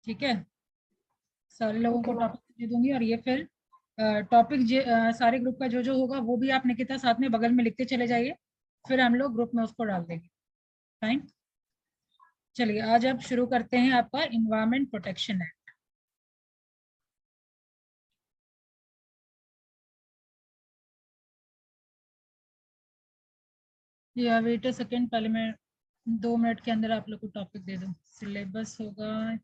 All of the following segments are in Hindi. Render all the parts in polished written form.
ठीक है, सारे लोगों को Okay, टॉपिक दे दूंगी और ये फिर टॉपिक सारे ग्रुप का जो जो होगा वो भी आप निकिता साथ में बगल में लिखते चले जाइए, फिर हम लोग ग्रुप में उसको डाल देंगे। फाइन, चलिए आज अब शुरू करते हैं आपका इन्वायरमेंट प्रोटेक्शन एक्ट। या वेट अ सेकेंड, पहले मैं 2 मिनट के अंदर आप लोग को टॉपिक दे दूं। सिलेबस होगा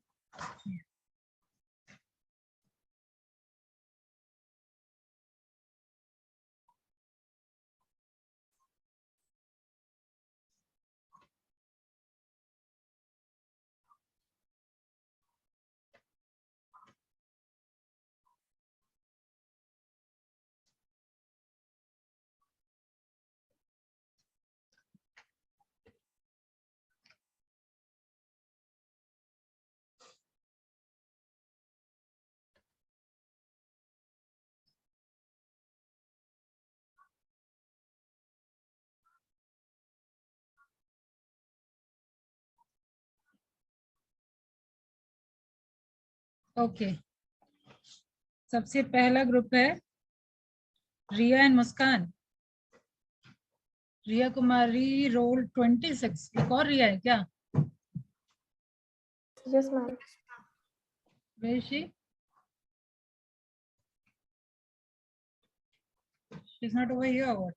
ओके। सबसे पहला ग्रुप है रिया and Muskan. Riya Kumari role 26। एक और रिया है क्या? yes, ma'am. Where is she? She's not over here or what?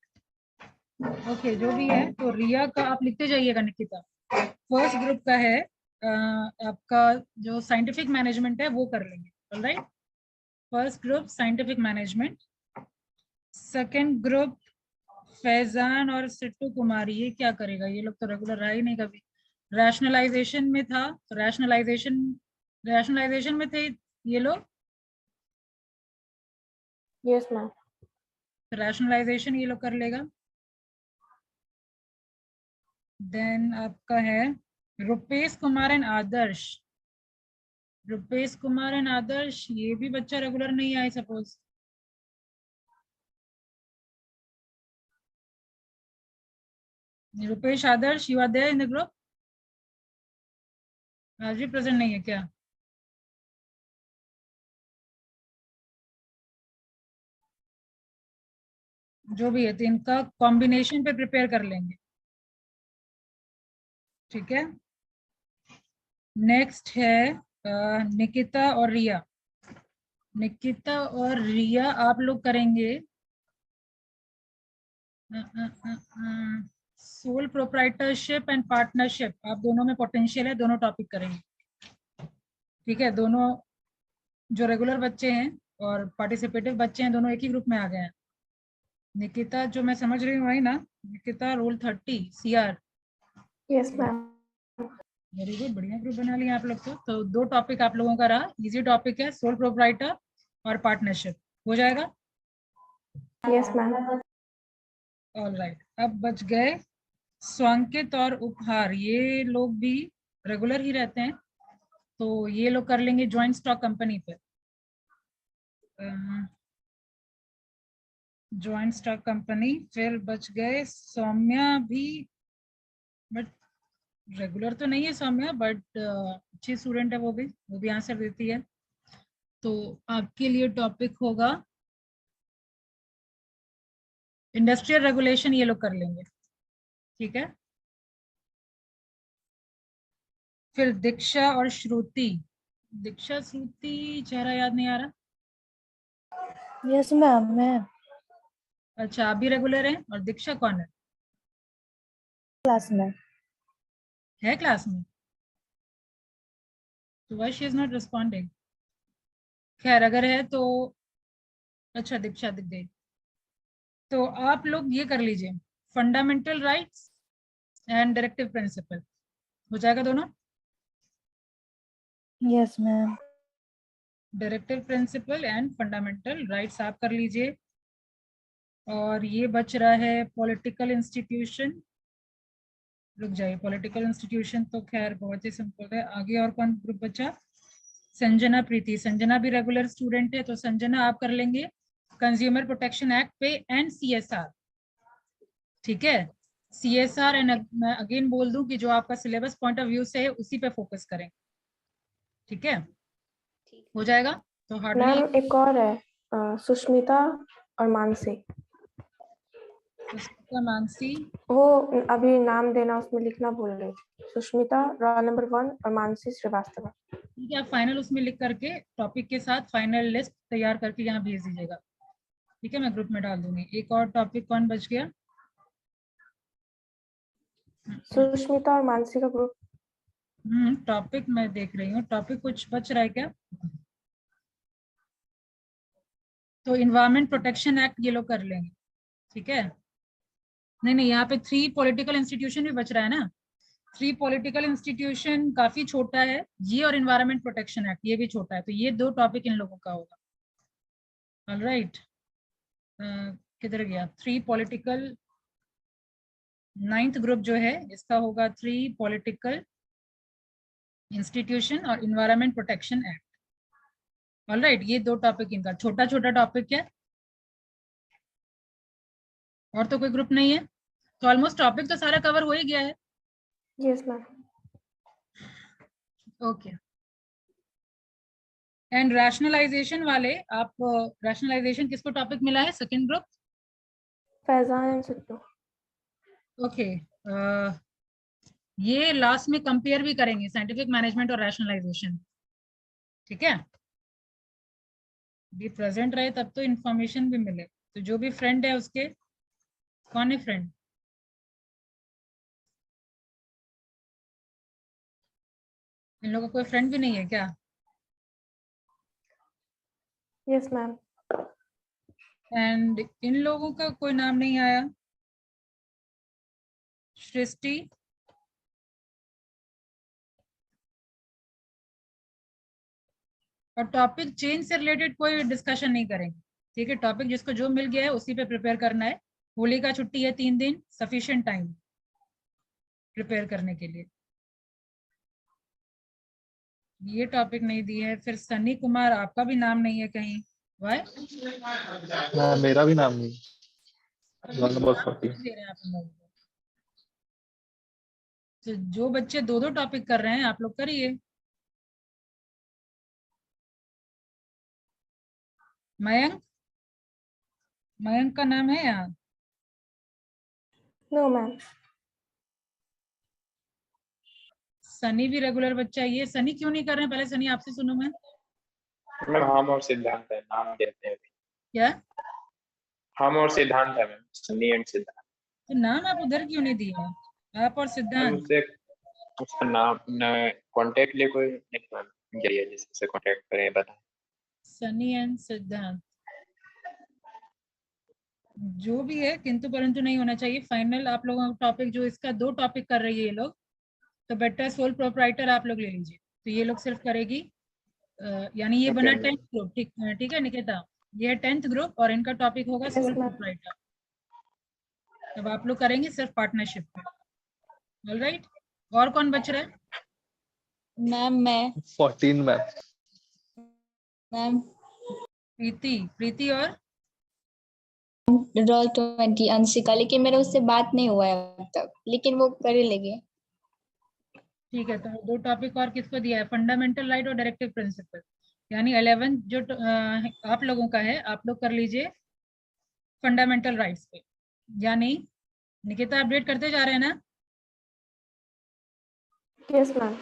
Okay, जो भी है तो रिया का आप लिखते जाइएगा निकिता। फर्स्ट ग्रुप का है आपका जो साइंटिफिक मैनेजमेंट है वो कर लेंगे। Alright, first group scientific management. Second group Faizan और सिट्टू कुमारी, ये क्या करेगा? ये लोग तो रेगुलर रहा ही नहीं कभी। रैशनलाइजेशन में था तो रैशनलाइजेशन में थे ये लोग, Yes, ma'am. रैशनलाइजेशन ये लोग कर लेगा। देन आपका है रुपेश कुमार एंड आदर्श। रुपेश कुमार एंड आदर्श, ये भी बच्चा रेगुलर नहीं आए suppose. Rupesh Adarsh, you are there in the group? आज भी प्रेजेंट नहीं है क्या? जो भी है तो इनका कॉम्बिनेशन पे प्रिपेयर कर लेंगे। ठीक है, नेक्स्ट है निकिता और रिया। निकिता और रिया आप लोग करेंगे सोल प्रोप्राइटरशिप एंड पार्टनरशिप। आप दोनों में पोटेंशियल है, दोनों टॉपिक करेंगे। ठीक है, दोनों जो रेगुलर बच्चे हैं और पार्टिसिपेटिव बच्चे हैं दोनों एक ही ग्रुप में आ गए हैं। निकिता जो मैं समझ रही हूँ वही ना? Nikita roll 30 CR। Yes, ma'am. Very good, बढ़िया ग्रुप बना लिया आप लोग तो 2 टॉपिक आप लोगों का रहा। इजी टॉपिक है सोल प्रोप्राइटर और पार्टनरशिप, हो जाएगा। Yes, ma'am. ऑल राइट, अब बच गए स्वांकित और उपहार। ये लोग भी रेगुलर ही रहते हैं तो ये लोग कर लेंगे ज्वाइंट स्टॉक कंपनी पे। Joint stock company. फिर बच गए सौम्या भी, बट रेगुलर तो नहीं है सौम्या, बट अच्छी स्टूडेंट है, वो भी आंसर देती है। तो आपके लिए टॉपिक होगा इंडस्ट्रियल रेगुलेशन, ये लोग कर लेंगे। ठीक है, फिर दीक्षा और श्रुति। दीक्षा श्रुति चेहरा याद नहीं आ रहा। Yes, ma'am. मैं अच्छा, आप भी रेगुलर हैं। और दीक्षा कौन क्लास में है क्लास में? तो why she is not responding? खैर अगर है तो अच्छा, दीक्षा दिख गई। तो आप लोग ये कर लीजिए, fundamental rights and directive principle, हो जाएगा दोनों। Yes, ma'am. Directive principle and fundamental rights आप कर लीजिए। और ये बच रहा है पॉलिटिकल इंस्टीट्यूशन। रुक जाइए, पॉलिटिकल इंस्टीट्यूशन तो खैर बहुत ही सिंपल है। आगे और कौन ग्रुप बचा? संजना प्रीति। संजना भी रेगुलर स्टूडेंट है तो संजना आप कर लेंगे कंज्यूमर प्रोटेक्शन एक्ट पे एंड CSR। ठीक है, CSR एंड मैं अगेन बोल दूं कि जो आपका सिलेबस पॉइंट ऑफ व्यू से है उसी पे फोकस करें। ठीक है, ठीक हो जाएगा। तो हार्डली मैम एक और है, सुष्मिता और मानसी। सुष्मिता, मानसी, वो अभी नाम देना उसमें लिखना भूल गई। सुष्मिता रोल नंबर 1 और मानसी श्रीवास्तव। ठीक है, आप फाइनल उसमें लिख करके टॉपिक के साथ फाइनल लिस्ट तैयार करके यहाँ भेज दीजिएगा। ठीक है, मैं ग्रुप में डाल दूंगी। एक और टॉपिक कौन बच गया? सुष्मिता और मानसी का ग्रुप। टॉपिक मैं देख रही हूँ, टॉपिक कुछ बच रहा है क्या? तो इन्वायरमेंट प्रोटेक्शन एक्ट ये लोग कर लेंगे। ठीक है, नहीं, यहाँ पे 3 पॉलिटिकल इंस्टीट्यूशन भी बच रहा है ना। 3 पॉलिटिकल इंस्टीट्यूशन काफी छोटा है, ये और इन्वायरमेंट प्रोटेक्शन एक्ट ये भी छोटा है, तो ये 2 टॉपिक इन लोगों का होगा। ऑलराइट, किधर गया 3 पॉलिटिकल? 9th ग्रुप जो है इसका होगा 3 पॉलिटिकल इंस्टीट्यूशन और इन्वायरमेंट प्रोटेक्शन एक्ट। ऑलराइट, ये 2 टॉपिक इनका छोटा छोटा टॉपिक है, और तो कोई ग्रुप नहीं है, तो ऑलमोस्ट टॉपिक तो सारा कवर हो ही गया है। Yes ma'am. Okay, and rationalisation वाले, आप रैशनलाइजेशन किसको टॉपिक मिला है? Second group. Faizan and Sidhu. Okay, ये लास्ट में कंपेयर भी करेंगे साइंटिफिक मैनेजमेंट और रैशनलाइजेशन। ठीक है, भी प्रेजेंट रहे तब तो इंफॉर्मेशन भी मिले। तो जो भी फ्रेंड है उसके, कौन है फ्रेंड? इन लोगों का कोई फ्रेंड भी नहीं है क्या? Yes ma'am. एंड इन लोगों का कोई नाम नहीं आया। सृष्टि, और टॉपिक चेंज से रिलेटेड कोई डिस्कशन नहीं करेंगे। ठीक है, टॉपिक जिसको जो मिल गया है उसी पे प्रिपेयर करना है। होली का छुट्टी है 3 दिन, सफिशिएंट टाइम प्रिपेयर करने के लिए। ये टॉपिक नहीं दी है। फिर सनी कुमार, आपका भी नाम नहीं है कहीं, वाई? हाँ, मेरा भी नाम नहीं। Roll number 40। दे रहे हैं आप लोग। तो जो बच्चे 2-2 टॉपिक कर रहे हैं आप लोग करिए। मयंक, मयंक का नाम है यहाँ? No ma'am. सनी भी रेगुलर बच्चा है, ये सनी क्यों नहीं कर रहे हैं? पहले सनी आपसे सुनूं मैं। मैम हम और सिद्धांत है, नाम देते हैं। क्या? हम और सिद्धांत है मैम, सनी एंड सिद्धांत। तो नाम आप उधर क्यों नहीं दिए? आप और मैम सिद्धांत। उससे उसका नाम न कांटेक्ट लिए कोई नहीं मैम, जरिए जिससे कांटेक्ट करें बताएं। सनी एंड सिद्धांत जो भी है, किंतु परंतु नहीं होना चाहिए। फाइनल आप लोगों का टॉपिक जो इसका 2 टॉपिक कर रही है ये लोग, तो बेटर सोल प्रोप्राइटर आप लोग ले लीजिए, तो ये लोग सिर्फ करेगी। यानी ये बना Okay, 10th ग्रुप। ठीक, ठीक है निकिता, ये है 10th ग्रुप और इनका टॉपिक होगा यस सोल मैम। प्रोप्राइटर। अब आप लोग करेंगे सिर्फ पार्टनरशिप पे। ऑलराइट, और कौन बच रहा है? मैम मैं 14 मैम। मैम प्रीति, प्रीति और रोल 20 अंशिका, लेकिन मेरा उससे बात नहीं हुआ है अब तक, लेकिन वो करे लगे। ठीक है, तो 2 टॉपिक और किसको दिया है? फंडामेंटल राइट और डायरेक्टिव प्रिंसिपल। यानी 11 जो आप लोगों का है, आप लोग कर लीजिए फंडामेंटल राइट्स पे। यानी निकिता अपडेट करते जा रहे हैं ना? Yes ma'am.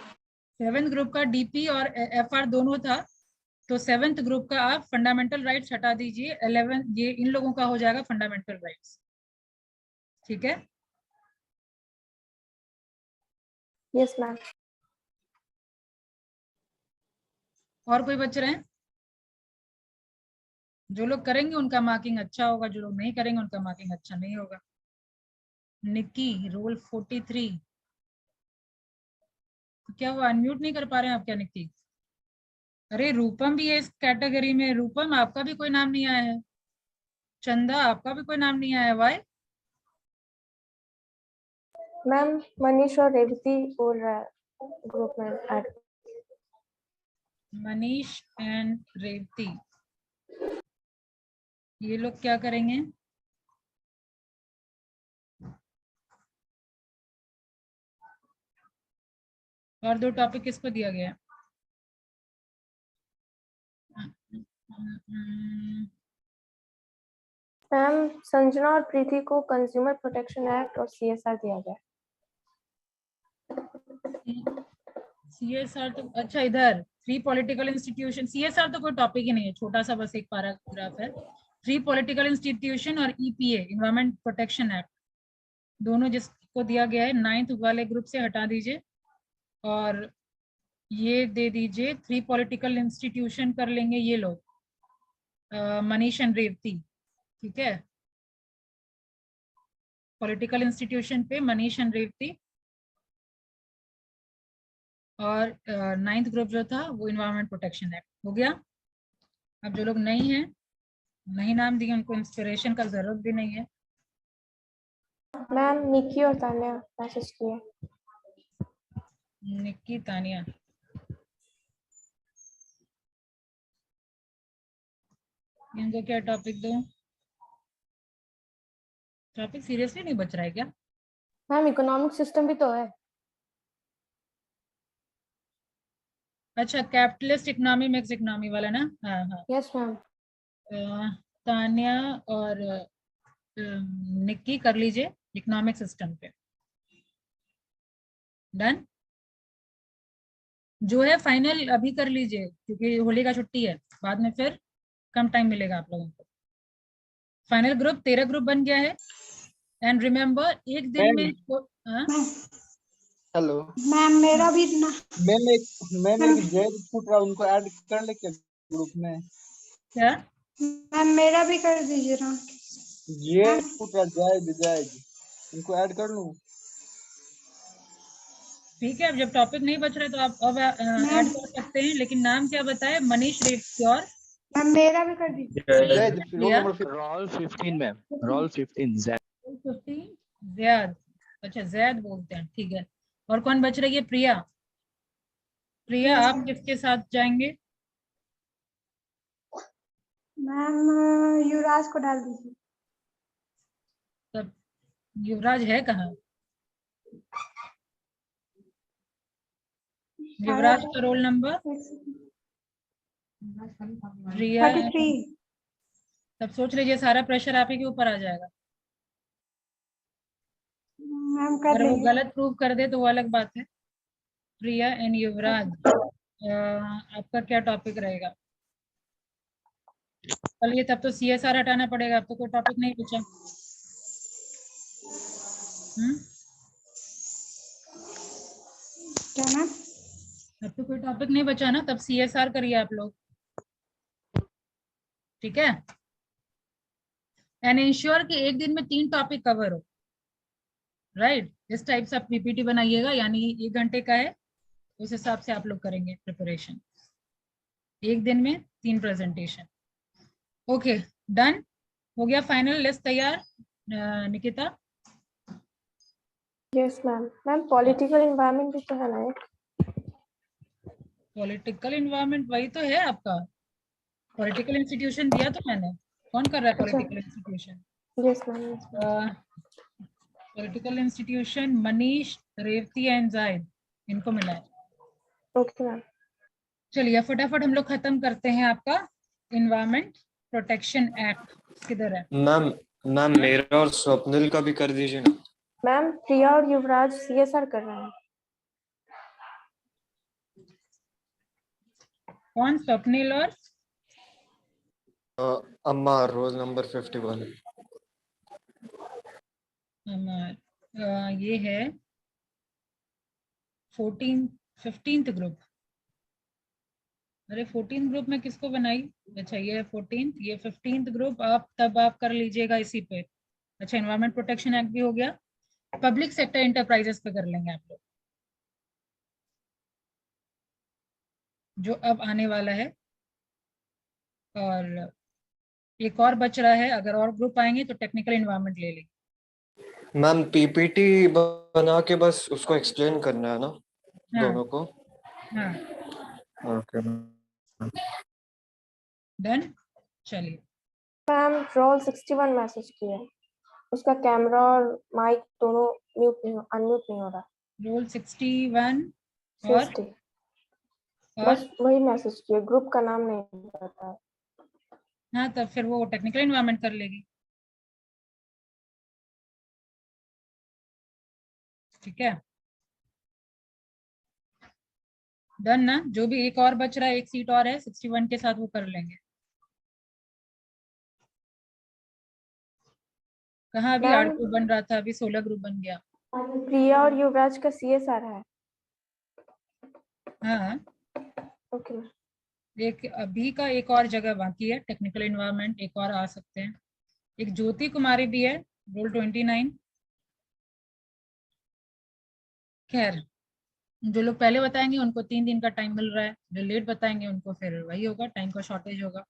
7th ग्रुप का डीपी और एफआर दोनों था, तो 7th ग्रुप का आप फंडामेंटल राइट्स हटा दीजिए। 11 ये इन लोगों का हो जाएगा फंडामेंटल राइट्स। ठीक है, यस मैम। और कोई बच रहे हैं? जो लोग करेंगे उनका मार्किंग अच्छा होगा, जो लोग नहीं करेंगे उनका मार्किंग अच्छा नहीं होगा। निक्की, रोल 43। तो क्या वो अनम्यूट नहीं कर पा रहे हैं आप क्या निक्की? अरे रूपम भी है इस कैटेगरी में। रूपम, आपका भी कोई नाम नहीं आया है। चंदा, आपका भी कोई नाम नहीं आया है, वाई? मैम मनीष और रेवती बोल रहा है ग्रुप में ऐड। मनीष एंड रेवती, ये लोग क्या करेंगे? और 2 टॉपिक किसको दिया गया है? मैम संजना और प्रीति को कंज्यूमर प्रोटेक्शन एक्ट और CSR दिया गया। CSR तो अच्छा, इधर 3 पॉलिटिकल इंस्टीट्यूशन, CSR तो कोई टॉपिक ही नहीं है, छोटा सा बस एक पैराग्राफ है। 3 पॉलिटिकल इंस्टीट्यूशन और EPA इन्वायरमेंट प्रोटेक्शन एक्ट दोनों जिसको दिया गया है 9th वाले ग्रुप से हटा दीजिए और ये दे दीजिए 3 पॉलिटिकल इंस्टीट्यूशन कर लेंगे ये लोग, मनीष एंड रेवती, ठीक है। पॉलिटिकल इंस्टीट्यूशन पे मनीष एंड रेवती और 9th ग्रुप जो था वो इन्वायरमेंट प्रोटेक्शन एक्ट हो गया। अब जो लोग नहीं हैं, नहीं नाम दिए, उनको इंस्पिरेशन का जरूरत भी नहीं है। मैम निक्की और तान्या मैसेज किए। निक्की, तानिया, इनको क्या टॉपिक दो? टॉपिक सीरियसली नहीं बच रहा है क्या? मैम इकोनॉमिक सिस्टम भी तो है। अच्छा, कैपिटलिस्ट इकोनॉमी मिक्स इकोनॉमी वाला ना? हाँ हाँ। Yes ma'am. तान्या और निक्की कर लीजिए इकोनॉमिक सिस्टम पे। डन। जो है फाइनल अभी कर लीजिए क्योंकि होली का छुट्टी है, बाद में फिर कम टाइम मिलेगा आप लोगों को। फाइनल ग्रुप 13 ग्रुप बन गया है। एंड रिमेम्बर एक दिन में हेलो मैम मेरा भी ना मैम एक जैद छूट रहा, उनको ऐड कर ले क्या ग्रुप में? क्या? मैम मेरा भी कर दीजिए ना। जैद छूट रहा, जैद उनको ऐड कर लूं? ठीक है, अब जब टॉपिक नहीं बच रहा है तो आप अब ऐड कर सकते हैं, लेकिन नाम क्या बताए? मनीष रेवती और मैम मेरा भी कर दीजिए। Zaid roll number roll 15 ma'am, roll 15 Zaid. 15 Zaid. अच्छा जैद बोलते हैं, ठीक है। और कौन बच रही है? प्रिया। प्रिया आप किसके साथ जाएंगे? मैम युवराज को डाल दीजिए। तब युवराज है कहाँ? युवराज का रोल नंबर? प्रिया। 33। तब सोच लीजिए सारा प्रेशर आप ही के ऊपर आ जाएगा। मैम कर अगर वो लेंगे। गलत प्रूव कर दे तो वो अलग बात है। प्रिया एंड युवराज, आपका क्या टॉपिक रहेगा? चलिए तब तो CSR हटाना पड़ेगा, अब तो कोई टॉपिक नहीं बचा। क्या मैम? अब तो कोई टॉपिक नहीं बचा ना, तब CSR करिए आप लोग, ठीक है। एंड इंश्योर कि एक दिन में 3 टॉपिक कवर हो, राइट। इस टाइप से आप PPT बनाइएगा, यानी 1 घंटे का है, उस हिसाब से आप लोग करेंगे प्रिपरेशन। एक दिन में 3 प्रेजेंटेशन। ओके डन, हो गया फाइनल लिस्ट तैयार। Nikita? Yes ma'am. Ma'am political environment भी तो है ना एक? पॉलिटिकल इन्वायरमेंट वही तो है आपका। पॉलिटिकल इंस्टीट्यूशन दिया तो मैंने। कौन कर रहा है political institution? Yes ma'am. Political institution Manish, Revathi and Zayed, इनको मिला है। Okay ma'am. चलिए फटाफट हम लोग खत्म करते हैं आपका इन्वायरमेंट प्रोटेक्शन एक्ट। किधर है? मैम मेरा और स्वप्निल का भी कर दीजिए ना। मैम प्रिया और युवराज CSR कर रहे हैं। कौन? स्वप्निल और अम्मा, रोल नंबर 51। ये है 15th ग्रुप। अरे 14th ग्रुप में किसको बनाई? अच्छा ये है 14th, ये 15th ग्रुप। आप तब आप कर लीजिएगा इसी पे। अच्छा एनवायरमेंट प्रोटेक्शन एक्ट भी हो गया। पब्लिक सेक्टर इंटरप्राइजेस पे कर लेंगे आप लोग, जो अब आने वाला है। और एक और बच रहा है, अगर और ग्रुप आएंगे तो टेक्निकल एनवायरमेंट ले लेंगे। मैम PPT बना के बस उसको एक्सप्लेन करना है ना? हाँ दोनों को? हाँ ओके। डन। चलिए मैम रोल 61 मैसेज किए, उसका कैमरा और माइक दोनों अनम्यूट नहीं हो रहा। रोल 61 और 60 बस वही मैसेज किए, ग्रुप का नाम नहीं पता है। हाँ, तब फिर वो टेक्निकल एनवायरनमेंट कर लेगी। ठीक है, डन ना। जो भी एक और बच रहा है, एक सीट और है 61 के साथ, वो कर लेंगे। कहाँ अभी 8 मैम ग्रुप बन रहा था, अभी 16 ग्रुप बन गया। प्रिया और युवराज का CSR है। हाँ, ओके मैम। एक अभी का एक और जगह बाकी है, टेक्निकल एनवायरनमेंट एक और आ सकते हैं। एक ज्योति कुमारी भी है, रोल 29। खैर, जो लोग पहले बताएंगे उनको 3 दिन का टाइम मिल रहा है, जो लेट बताएंगे उनको फिर वही होगा, टाइम का शॉर्टेज होगा।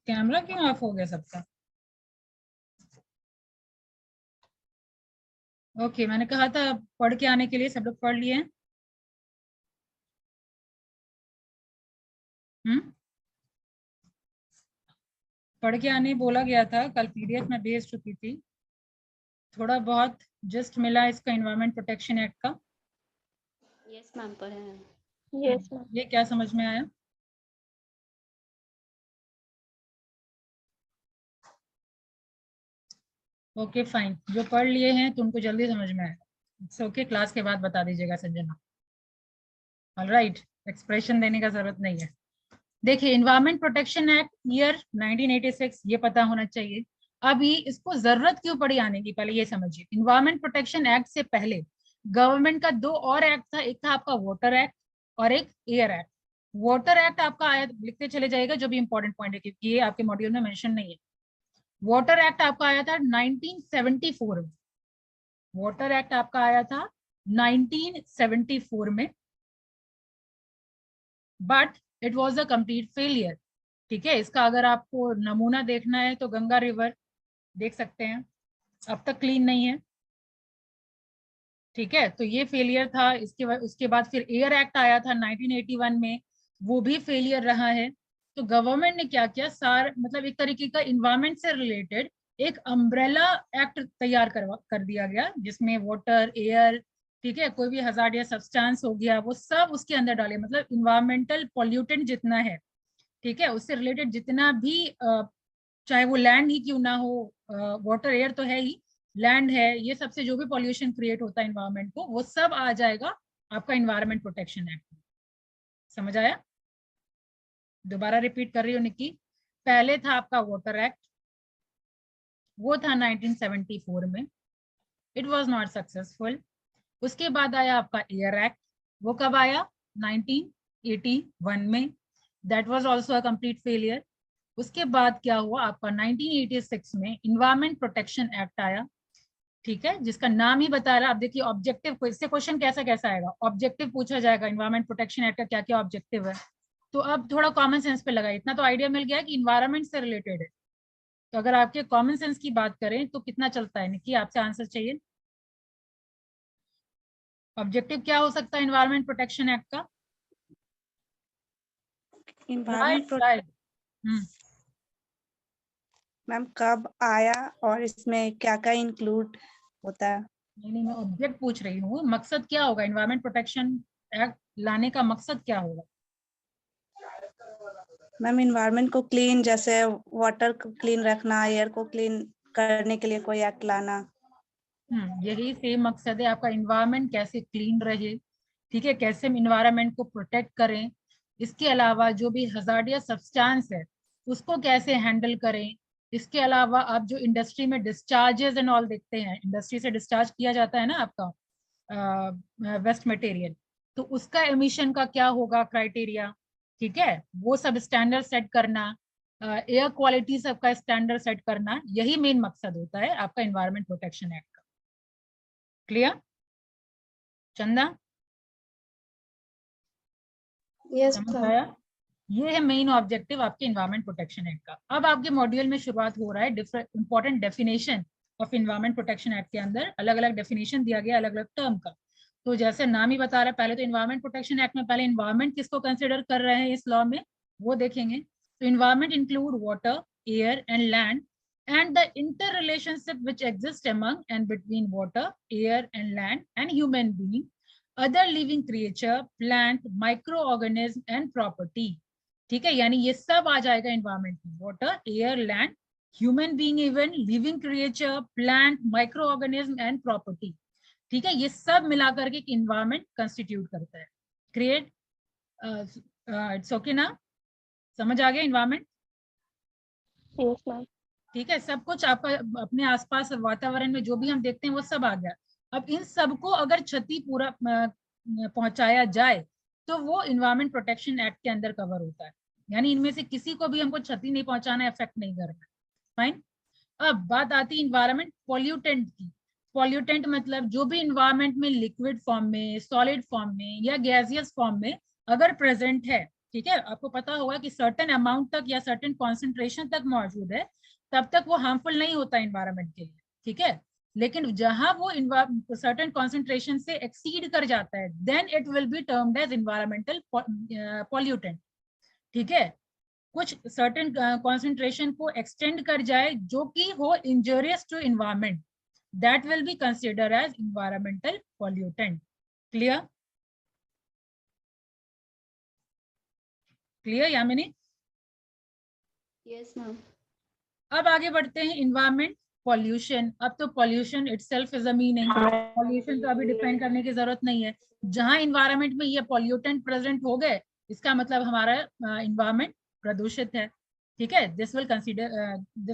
कैमरा क्यों ऑफ हो गया सबका? ओके, मैंने कहा था पढ़ के आने के लिए, सब लोग पढ़ लिए हैं? पढ़ के आने बोला गया था, कल PDF में भेज चुकी थी। थोड़ा बहुत जस्ट मिला इसका, एनवायरमेंट प्रोटेक्शन एक्ट का। यस मैम पढ़े हैं। Yes ma'am. ये क्या समझ में आया? ओके फाइन, जो पढ़ लिए हैं तो उनको जल्दी समझ में आएगा। इट्स ओके, क्लास के बाद बता दीजिएगा संजना। ऑलराइट, एक्सप्रेशन देने का जरूरत नहीं है। देखिए, एनवायरमेंट प्रोटेक्शन एक्ट ईयर 1986, ये पता होना चाहिए। अभी इसको जरूरत क्यों पड़ी आने की, पहले ये समझिए। एनवायरमेंट प्रोटेक्शन एक्ट से पहले गवर्नमेंट का 2 और एक्ट था, एक था आपका वाटर एक्ट और एक एयर एक्ट। वाटर एक्ट आपका आया, लिखते चले जाएगा जो भी इंपॉर्टेंट पॉइंट है, क्योंकि ये आपके मॉड्यूल में मेंशन नहीं है। वाटर एक्ट आपका आया था 1974 में। वाटर एक्ट आपका आया था 1974 में, but it was a complete failure. ठीक है, इसका अगर आपको नमूना देखना है तो गंगा रिवर देख सकते हैं, अब तक क्लीन नहीं है। ठीक है, तो ये फेलियर था। उसके बाद फिर एयर एक्ट आया था 1981 में, वो भी फेलियर रहा है। तो गवर्नमेंट ने क्या किया, मतलब एक तरीके का इन्वायरमेंट से रिलेटेड एक अम्ब्रेला एक्ट तैयार कर दिया गया, जिसमें वाटर, एयर, ठीक है, कोई भी हजार्डियस सब्सटेंस हो गया, वो सब उसके अंदर डाले। मतलब इन्वायरमेंटल पॉल्यूटेंट जितना है, ठीक है, उससे रिलेटेड जितना भी चाहे वो लैंड ही क्यों ना हो, वाटर, एयर तो है ही, लैंड है, ये सबसे जो भी पॉल्यूशन क्रिएट होता है इन्वायरमेंट को, वो सब आ जाएगा आपका इन्वायरमेंट प्रोटेक्शन एक्ट में। समझ आया? दोबारा रिपीट कर रही हूँ निक्की। पहले था आपका वाटर एक्ट, वो था 1974 में, इट वाज नॉट सक्सेसफुल। उसके बाद आया आपका एयर एक्ट, वो कब आया? 1981 में, that was also a complete failure. उसके बाद क्या हुआ आपका, 1986 में इन्वायरमेंट प्रोटेक्शन एक्ट आया। ठीक है, जिसका नाम ही बता रहा है। आप देखिए ऑब्जेक्टिव को, इससे क्वेश्चन कैसा कैसा आएगा, ऑब्जेक्टिव पूछा जाएगा, इन्वायरमेंट प्रोटेक्शन एक्ट का क्या क्या ऑब्जेक्टिव है। तो अब थोड़ा कॉमन सेंस पे लगाए, इतना तो आइडिया मिल गया कि इन्वायरमेंट से रिलेटेड है। तो अगर आपके कॉमन सेंस की बात करें तो कितना चलता है निक्की, आपसे आंसर चाहिए। ऑब्जेक्टिव क्या हो सकता है इन्वायरमेंट प्रोटेक्शन एक्ट का? इन्वायरमेंट मैम कब आया और इसमें क्या क्या इंक्लूड होता है? नहीं, मैं ऑब्जेक्ट पूछ रही हूँ, मकसद क्या होगा इन्वायरमेंट प्रोटेक्शन एक्ट लाने का, मकसद क्या होगा? मैम इन्वायरमेंट को क्लीन, जैसे वाटर को क्लीन रखना, एयर को क्लीन करने के लिए कोई एक्ट लाना। यही सेम मकसद है आपका, इन्वायरमेंट कैसे क्लीन रहे, ठीक है, कैसे हम इन्वायरमेंट को प्रोटेक्ट करें। इसके अलावा जो भी हजार्डियस सब्सटेंस है उसको कैसे हैंडल करें। इसके अलावा आप जो इंडस्ट्री में डिस्चार्जेस एंड ऑल देखते हैं, इंडस्ट्री से डिस्चार्ज किया जाता है ना आपका वेस्ट मटेरियल, तो उसका एमिशन का क्या होगा क्राइटेरिया, ठीक है, वो सब स्टैंडर्ड सेट करना, एयर क्वालिटी सबका स्टैंडर्ड सेट करना, यही मेन मकसद होता है आपका इन्वायरमेंट प्रोटेक्शन एक्ट का। क्लियर चंदा? यस समझ मैम। आया? ये है मेन ऑब्जेक्टिव आपके इन्वायरमेंट प्रोटेक्शन एक्ट का। अब आपके मॉड्यूल में शुरुआत हो रहा है different important definition of environment protection act के अंदर अलग अलग डेफिनेशन दिया गया अलग अलग टर्म का। तो जैसे नाम ही बता रहा है, पहले तो इन्वायरमेंट प्रोटेक्शन एक्ट में पहले इन्वायरमेंट किसको कंसिडर कर रहे हैं इस लॉ में वो देखेंगे। तो environment include water, air and land and the interrelationship which exists among and between water, air and land and human being, other living creature, plant, microorganism and property। ठीक है, यानी ये सब आ जाएगा इन्वायरमेंट में, water, air, land, human being, even living creature, plant, micro organism and property. ठीक है, ये सब मिलाकर के इन्वायरमेंट कंस्टिट्यूट करता है। क्रिएट इट्स ओके ना, समझ आ गया इन्वायरमेंट? Yes ma'am. ठीक है, सब कुछ आपका अपने आसपास वातावरण में जो भी हम देखते हैं वो सब आ गया। अब इन सबको अगर क्षति पूरा पहुंचाया जाए तो वो इन्वायरमेंट प्रोटेक्शन एक्ट के अंदर कवर होता है, यानी इनमें से किसी को भी हमको क्षति नहीं पहुंचाना, इफेक्ट नहीं करना। फाइन। अब बात आती है इन्वायरमेंट पॉल्यूटेंट की। पॉल्यूटेंट मतलब जो भी इन्वायरमेंट में लिक्विड फॉर्म में, सॉलिड फॉर्म में या गैसियस फॉर्म में अगर प्रेजेंट है, ठीक है, आपको पता होगा कि सर्टेन अमाउंट तक या सर्टेन कॉन्सेंट्रेशन तक मौजूद है, तब तक वो हार्मफुल नहीं होता इन्वायरमेंट के लिए। ठीक है, लेकिन जहां वो सर्टेन कॉन्सेंट्रेशन से एक्सीड कर जाता है, then it will be termed as environmental pollutant. ठीक है, कुछ सर्टेन कॉन्सेंट्रेशन को एक्सटेंड कर जाए जो कि हो injurious to environment, that will be consider as environmental pollutant. Clear? Clear Yamini? Yes ma'am. अब आगे बढ़ते हैं इन्वायरमेंट पॉल्यूशन। अब तो pollution itself is a meaning, pollution तो अभी डिफाइन करने की जरूरत नहीं है। जहां इन्वायरमेंट में ये पॉल्यूटेंट प्रेजेंट हो गए, इसका मतलब हमारा इन्वायरमेंट प्रदूषित है। ठीक है, this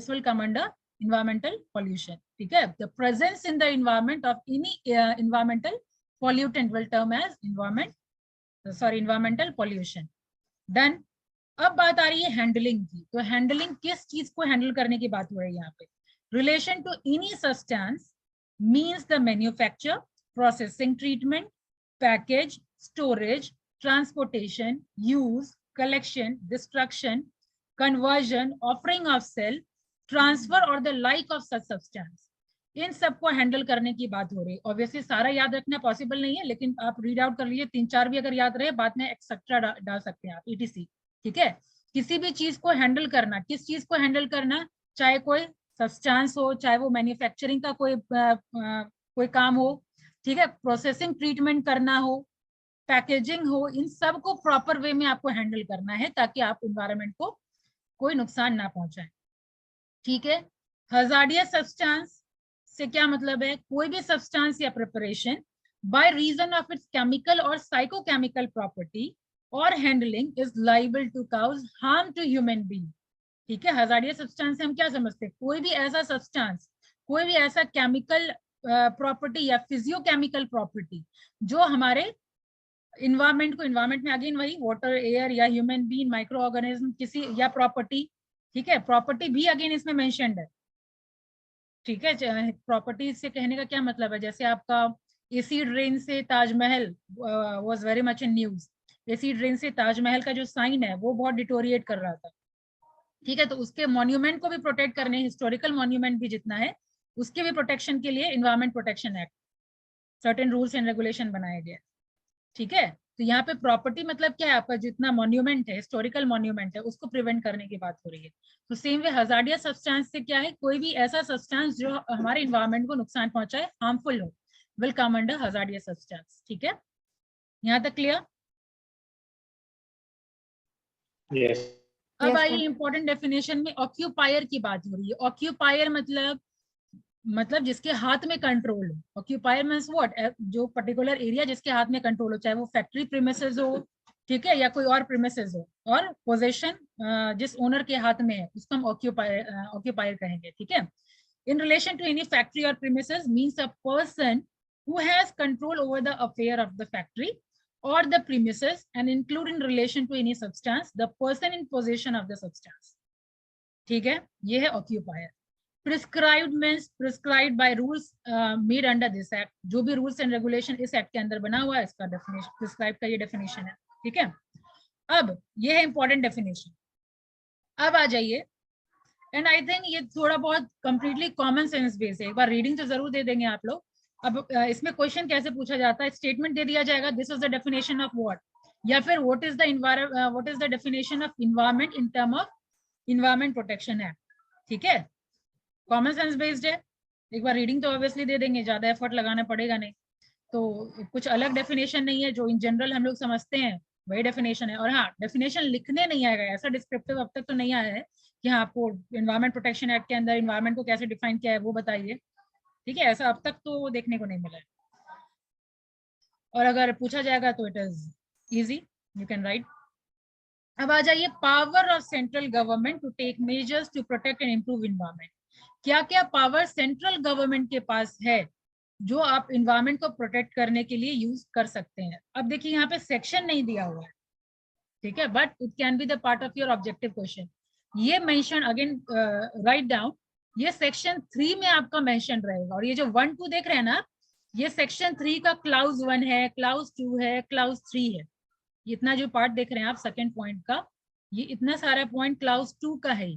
will come under environmental pollution. ठीक है, the presence in the environment of any environmental pollutant will term as environmental pollution. Done. अब बात आ रही है हैंडलिंग की। तो हैंडलिंग, किस चीज को हैंडल करने की बात हो रही है यहाँ पे? Relation to any substance means the manufacture, processing, treatment, package, storage, transportation, use, collection, destruction, conversion, offering of sale, transfer और the like of such substance. इन सबको हैंडल करने की बात हो रही है। ऑब्वियसली सारा याद रखना पॉसिबल नहीं है, लेकिन आप रीड आउट कर लीजिए, 3-4 भी अगर याद रहे बाद में एक्सेट्रा डाल सकते हैं आप, ETC। ठीक है, किसी भी चीज को हैंडल करना, किस चीज को हैंडल करना, चाहे कोई सब्सटेंस हो, चाहे वो मैन्युफैक्चरिंग का कोई काम हो, ठीक है, प्रोसेसिंग, ट्रीटमेंट करना हो, पैकेजिंग हो, इन सब को प्रॉपर वे में आपको हैंडल करना है ताकि आप इन्वायरमेंट को कोई नुकसान ना पहुंचाएं। ठीक है, हजार्डियस सब्सटेंस से क्या मतलब है? कोई भी सब्सटेंस या preparation by reason of its chemical और साइकोकेमिकल प्रॉपर्टी और handling is liable to cause harm to human being. ठीक है, हजार्डियस सब्सटेंस से हम क्या समझते हैं? कोई भी ऐसा सब्सटेंस, कोई भी ऐसा केमिकल प्रॉपर्टी या फिजियोकेमिकल प्रॉपर्टी जो हमारे इन्वायरमेंट को, इन्वायरमेंट में अगेन वही वाटर, एयर या ह्यूमन बीइंग, माइक्रो ऑर्गेनिज्म, किसी या प्रॉपर्टी। ठीक है, प्रॉपर्टी भी अगेन इसमें मेंशन्ड है। ठीक है, प्रॉपर्टी से कहने का क्या मतलब है? जैसे आपका एसिड रेन से Taj Mahal was very much in news. Acid rain से ताजमहल का जो साइन है वो बहुत डिटोरिएट कर रहा था। ठीक है, तो उसके मॉन्यूमेंट को भी प्रोटेक्ट करने, हिस्टोरिकल मॉन्यूमेंट भी जितना है उसके भी प्रोटेक्शन के लिए environment protection act certain rules and regulation बनाए गए। ठीक है, तो यहाँ पे प्रॉपर्टी मतलब क्या है? आपका जितना मॉन्यूमेंट है, हिस्टोरिकल मॉन्यूमेंट है, उसको प्रिवेंट करने की बात हो रही है। तो सेम वे हजार्डियस सब्सटेंस से क्या है? कोई भी ऐसा सब्सटेंस जो हमारे इन्वायरमेंट को नुकसान पहुंचाए, हार्मफुल हो, will come under hazardous substance. ठीक है, यहाँ तक क्लियर? यस। अब आइए इंपॉर्टेंट डेफिनेशन में ऑक्यूपायर की बात हो रही है। ऑक्यूपायर मतलब जिसके हाथ में कंट्रोल हो। Occupier means what? जो पर्टिकुलर एरिया जिसके हाथ में कंट्रोल हो, चाहे वो फैक्ट्री प्रीमिसेस हो, ठीक है, या कोई और प्रीमिसेस हो, और पोजेशन जिस ओनर के हाथ में है उसको हम ऑक्यूपायर कहेंगे। ठीक है, in relation to any factory और premises means a person who has control over the affair of the factory or the premises and include in relation to any substance the person in possession of the substance. ठीक है, ये है occupier. Prescribed means prescribed by rules made under this act. जो भी rules and regulation इस act के अंदर बना हुआ है, इसका definition, prescribed का ये definition है। ठीक है, अब ये है इंपॉर्टेंट डेफिनेशन। अब आ जाइए, एंड आई थिंक ये थोड़ा बहुत कंप्लीटली कॉमन सेंस बेस है, एक बार रीडिंग तो जरूर दे देंगे आप लोग। अब इसमें क्वेश्चन कैसे पूछा जाता है, स्टेटमेंट दे दिया जाएगा, this is the definition of what, या फिर what is the definition of environment in term of environment protection act. ठीक है, कॉमन सेंस बेस्ड है, एक बार रीडिंग तो ऑब्वियसली दे देंगे, ज्यादा एफर्ट लगाना पड़ेगा नहीं, तो कुछ अलग डेफिनेशन नहीं है, जो इन जनरल हम लोग समझते हैं वही डेफिनेशन है। और हाँ, डेफिनेशन लिखने नहीं आएगा, ऐसा डिस्क्रिप्टिव अब तक तो नहीं आया है कि हाँ आपको एनवायरमेंट प्रोटेक्शन एक्ट के अंदर एनवायरमेंट को कैसे डिफाइन किया है वो बताइए। ठीक है, ऐसा अब तक तो देखने को नहीं मिला है, और अगर पूछा जाएगा तो it is easy, you can write. अब आ जाइए, power of central government to take measures to protect and improve environment. क्या क्या पावर सेंट्रल गवर्नमेंट के पास है जो आप इन्वायरमेंट को प्रोटेक्ट करने के लिए यूज कर सकते हैं। अब देखिए यहाँ पे सेक्शन नहीं दिया हुआ है, ठीक है, but it can be the part of your objective question. ये मेंशन अगेन, राइट डाउन, ये सेक्शन 3 में आपका मेंशन रहेगा, और ये जो 1 2 देख रहे हैं ना, ये सेक्शन 3 का क्लाउज 1 है, क्लाउज 2 है, क्लाउज 3 है। इतना जो पार्ट देख रहे हैं आप सेकेंड पॉइंट का, ये इतना सारा पॉइंट क्लाउज 2 का है,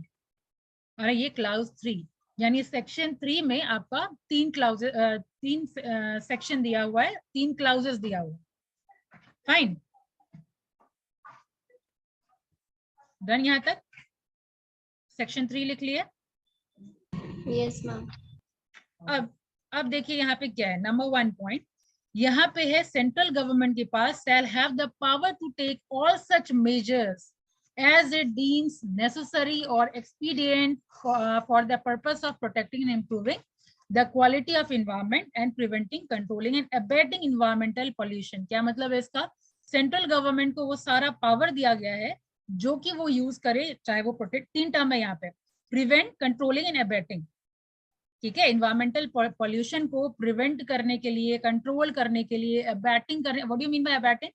और ये क्लाउज 3, यानी सेक्शन 3 में आपका 3 सेक्शन दिया हुआ है, 3 क्लाउजेस दिया हुआ है। फाइन, डन यहाँ तक? सेक्शन 3 लिख लिए? Yes, ma'am. अब देखिए यहाँ पे क्या है, नंबर 1 पॉइंट यहाँ पे है, सेंट्रल गवर्नमेंट के पास shall have the power to take all such measures as it deems necessary or expedient for the purpose of protecting and improving the quality of environment and preventing, controlling and abating environmental pollution। क्या मतलब है इसका? सेंट्रल गवर्नमेंट को वो सारा पावर दिया गया है जो कि वो यूज करे, चाहे वो प्रोटेक्ट, 3 टर्म है यहाँ पे, प्रिवेंट, कंट्रोलिंग एंड अबेटिंग। ठीक है, इन्वायरमेंटल पॉल्यूशन को प्रिवेंट करने के लिए, कंट्रोल करने के लिए, अबैटिंग करने, what do you mean by abating?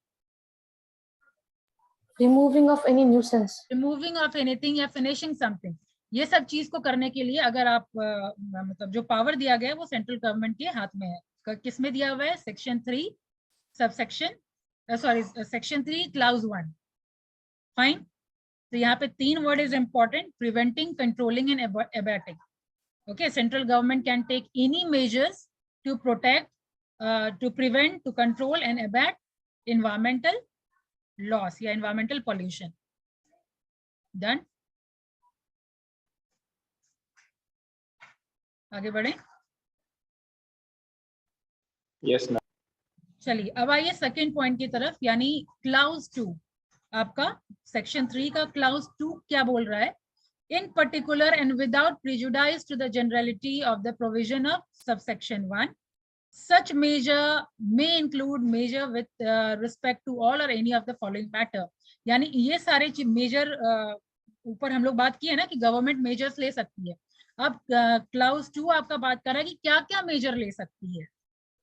Removing of any nuisance, removing of anything या फिनिशिंग समथिंग, ये सब चीज को करने के लिए अगर आप मतलब जो पावर दिया गया है वो सेंट्रल गवर्नमेंट के हाथ में है। किस में दिया हुआ है? Section 3 subsection, sorry section 3 clause 1। Fine, तो यहाँ पे 3 word is important, preventing, controlling and abating. Okay, central government can take any measures to protect, to prevent, to control and abate environmental loss या environmental pollution। डन, आगे बढ़े? Yes ma'am. चलिए अब आइए सेकेंड पॉइंट की तरफ, यानी क्लाउज 2 आपका सेक्शन 3 का क्लाउज 2 क्या बोल रहा है? In particular and without prejudice to the generality of the provision of subsection 1, such measure may include measure with respect to all or any of the following matter। यानी ये सारे मेजर, ऊपर हम लोग बात की है ना कि गवर्नमेंट मेजर्स ले सकती है, अब क्लाउज 2 आपका बात कर रहा है कि क्या क्या मेजर ले सकती है।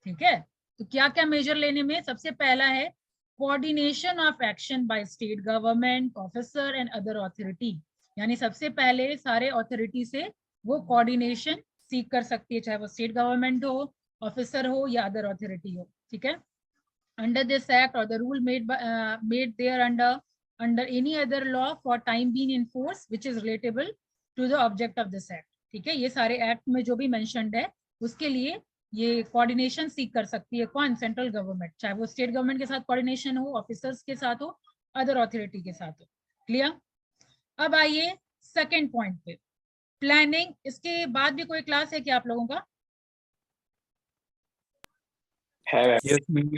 ठीक है, तो क्या क्या मेजर लेने में, सबसे पहला है coordination of action by state government officer and other authority, यानी सबसे पहले सारे अथॉरिटी से वो कोऑर्डिनेशन सीख कर सकती है, चाहे वो स्टेट गवर्नमेंट हो, ऑफिसर हो या अदर अथॉरिटी हो। ठीक है, अंडर दिस एक्ट और the rule made thereunder any other law for time being in force which is relatable to the object of this act. ठीक है, ये सारे एक्ट में जो भी मेंशन्ड है उसके लिए ये कोऑर्डिनेशन सीख कर सकती है, कौन? सेंट्रल गवर्नमेंट, चाहे वो स्टेट गवर्नमेंट के साथ कोऑर्डिनेशन हो, ऑफिसर्स के साथ हो, अदर अथॉरिटी के साथ हो। क्लियर? अब आइए सेकेंड पॉइंट पे, प्लानिंग। इसके बाद भी कोई क्लास है क्या आप लोगों का? Yes ma'am.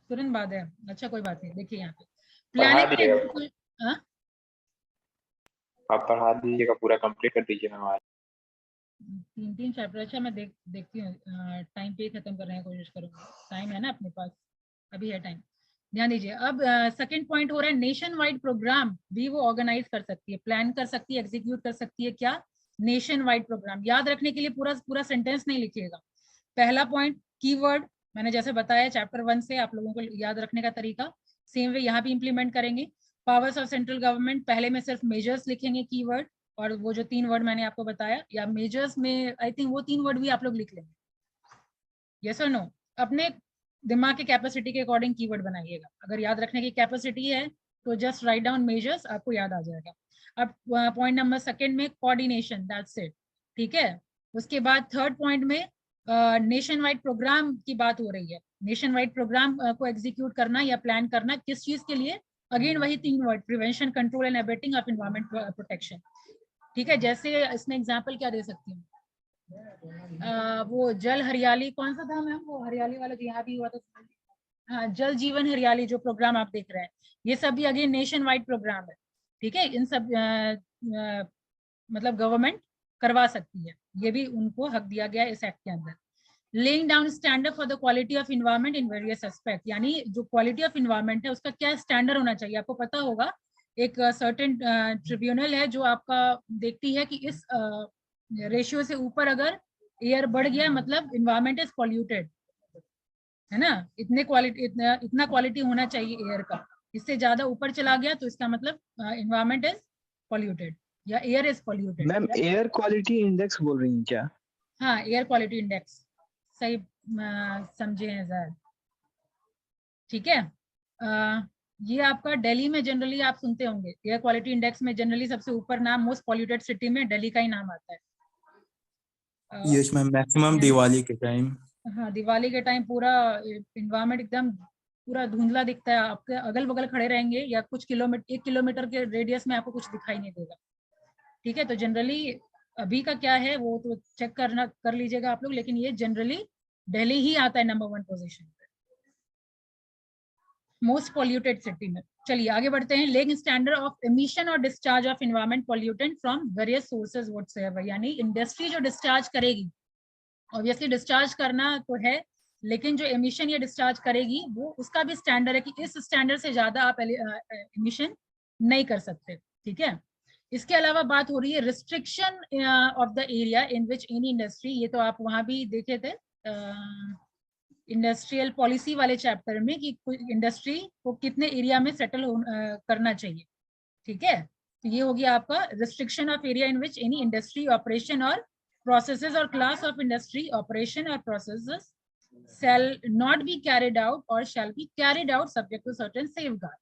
तुरंत बाद है, अच्छा कोई बात नहीं। देखिए यहाँ पे पढ़ा प्लानिंग, दीजिएगा, आप पढ़ा दीजिएगा, पूरा कंप्लीट कर दीजिए मैम आज। 3 चैप्टर, अच्छा मैं देखती हूँ, टाइम पे खत्म करने की कोशिश करूंगा, टाइम है ना अपने पास, अभी है टाइम। ध्यान दीजिए, अब सेकंड पॉइंट हो रहा है, नेशन वाइड प्रोग्राम भी वो ऑर्गेनाइज कर सकती है, प्लान कर सकती है, एग्जीक्यूट कर सकती है। क्या? Nationwide programme. याद रखने के लिए पूरा सेंटेंस नहीं लिखिएगा। पहला पॉइंट कीवर्ड, मैंने जैसे बताया चैप्टर 1 से आप लोगों को याद रखने का तरीका सेम वे यहाँ भी इंप्लीमेंट करेंगे। पावर्स ऑफ सेंट्रल गवर्नमेंट, पहले में सिर्फ मेजर्स लिखेंगे कीवर्ड, और वो जो 3 वर्ड मैंने आपको बताया, या मेजर्स में आई थिंक वो 3 वर्ड भी आप लोग लिख लेंगे। यस और नो? अपने दिमाग की कैपेसिटी के अकॉर्डिंग कीवर्ड बनाइएगा। अगर याद रखने की कैपेसिटी है तो जस्ट राइट डाउन मेजर्स, आपको याद आ जाएगा। अब पॉइंट नंबर सेकंड में कोऑर्डिनेशन, दैट्स इट, ठीक है। उसके बाद थर्ड पॉइंट में नेशन वाइड प्रोग्राम की बात हो रही है। नेशन वाइड प्रोग्राम को एग्जीक्यूट करना या प्लान करना किस चीज के लिए, अगेन वही 3 word, prevention, control and abetting of environment protection, ठीक है। जैसे इसमें एग्जांपल क्या दे सकती हूँ, वो जल हरियाली, कौन सा था मैम वो हरियाली वाला जो यहाँ भी हुआ था, हाँ, जल जीवन हरियाली जो प्रोग्राम आप देख रहे हैं, ये सब भी अगेन नेशन वाइड प्रोग्राम है, ठीक है। इन सब मतलब गवर्नमेंट करवा सकती है, ये भी उनको हक दिया गया है इस एक्ट के अंदर। Laying down standard for the quality of environment in various aspect, यानी जो क्वालिटी ऑफ इन्वायरमेंट है उसका क्या स्टैंडर्ड होना चाहिए। आपको पता होगा एक सर्टेन ट्रिब्यूनल है जो आपका देखती है कि इस रेशियो से ऊपर अगर एयर बढ़ गया मतलब इन्वायरमेंट इज पॉल्यूटेड, है ना। इतना क्वालिटी होना चाहिए एयर का, इससे ज्यादा ऊपर चला गया तो इसका मतलब इन्वायरमेंट इज पॉल्यूटेड या air is polluted. Ma'am air quality index बोल रही हैं क्या? हाँ, एयर क्वालिटी इंडेक्स, सही समझे हैं सर, ठीक है। ये आपका दिल्ली में जनरली आप सुनते होंगे, एयर क्वालिटी इंडेक्स में जनरली सबसे ऊपर नाम मोस्ट पॉल्यूटेड सिटी में दिल्ली का ही नाम आता है। यस मैम, मैक्सिमम दिवाली के टाइम। हाँ, दिवाली के टाइम पूरा इन्वायरमेंट एकदम पूरा धुंधला दिखता है, आपके अगल बगल खड़े रहेंगे या कुछ किलोमीटर 1 किलोमीटर के रेडियस में आपको कुछ दिखाई नहीं देगा, ठीक है। तो जनरली अभी का क्या है वो तो चेक कर लीजिएगा आप लोग, लेकिन ये जनरली दिल्ली ही आता है नंबर 1 पोजीशन पे मोस्ट पॉल्यूटेड सिटी में। चलिए आगे बढ़ते हैं। लेइंग स्टैंडर्ड ऑफ एमिशन और discharge of environment pollutant from various sources whatsoever, यानी इंडस्ट्री जो डिस्चार्ज करेगी, ऑब्वियसली डिस्चार्ज करना तो है, लेकिन जो एमिशन या डिस्चार्ज करेगी वो उसका भी स्टैंडर्ड है कि इस स्टैंडर्ड से ज्यादा आप एमिशन नहीं कर सकते, ठीक है। इसके अलावा बात हो रही है restriction of the area in which any industry, ये तो आप वहां भी देखे थे इंडस्ट्रियल पॉलिसी वाले चैप्टर में कि इंडस्ट्री को कितने एरिया में सेटल करना चाहिए, ठीक है। तो ये हो गया आपका restriction of area in which any industry operation और processes or class of industry operation or processes shall not be carried out or shall be carried out subject to certain safeguard।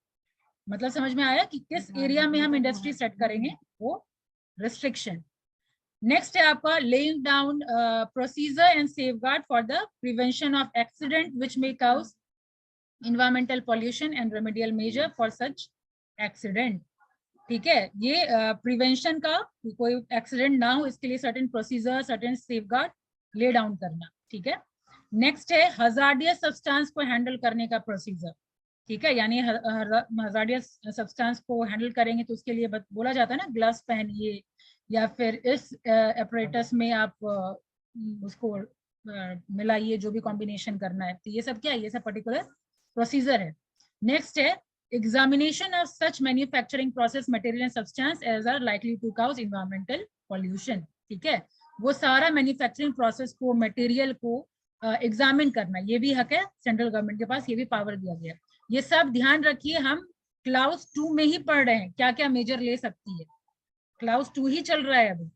मतलब समझ में आया कि किस एरिया में हम इंडस्ट्री सेट करेंगे, वो रिस्ट्रिक्शन। नेक्स्ट है आपका laying down procedure and safeguard for the prevention of accident which may cause environmental pollution and remedial measure for such accident, ठीक है। ये प्रिवेंशन का कोई एक्सीडेंट ना हो इसके लिए certain procedure certain safeguard lay down करना, ठीक है। नेक्स्ट है हजार्डियस सब्सटेंस को हैंडल करने का प्रोसीजर, ठीक है। यानी हजार्डियस सब्सटेंस को हैंडल करेंगे तो उसके लिए बोला जाता है ना ग्लव्स पहनिए या फिर इस अपरेटस में आप उसको मिलाइए, जो भी कॉम्बिनेशन करना है, तो ये सब क्या है, ये सब पर्टिकुलर प्रोसीजर है। नेक्स्ट है examination of such manufacturing process material and substance as are likely to cause environmental pollution, ठीक है। वो सारा मैन्युफैक्चरिंग प्रोसेस को मटेरियल को एग्जामिन करना, ये भी हक है सेंट्रल गवर्नमेंट के पास, ये भी पावर दिया गया। ये सब ध्यान रखिए, हम क्लाउज 2 में ही पढ़ रहे हैं क्या क्या मेजर ले सकती है, क्लाउज 2 ही चल रहा है अभी।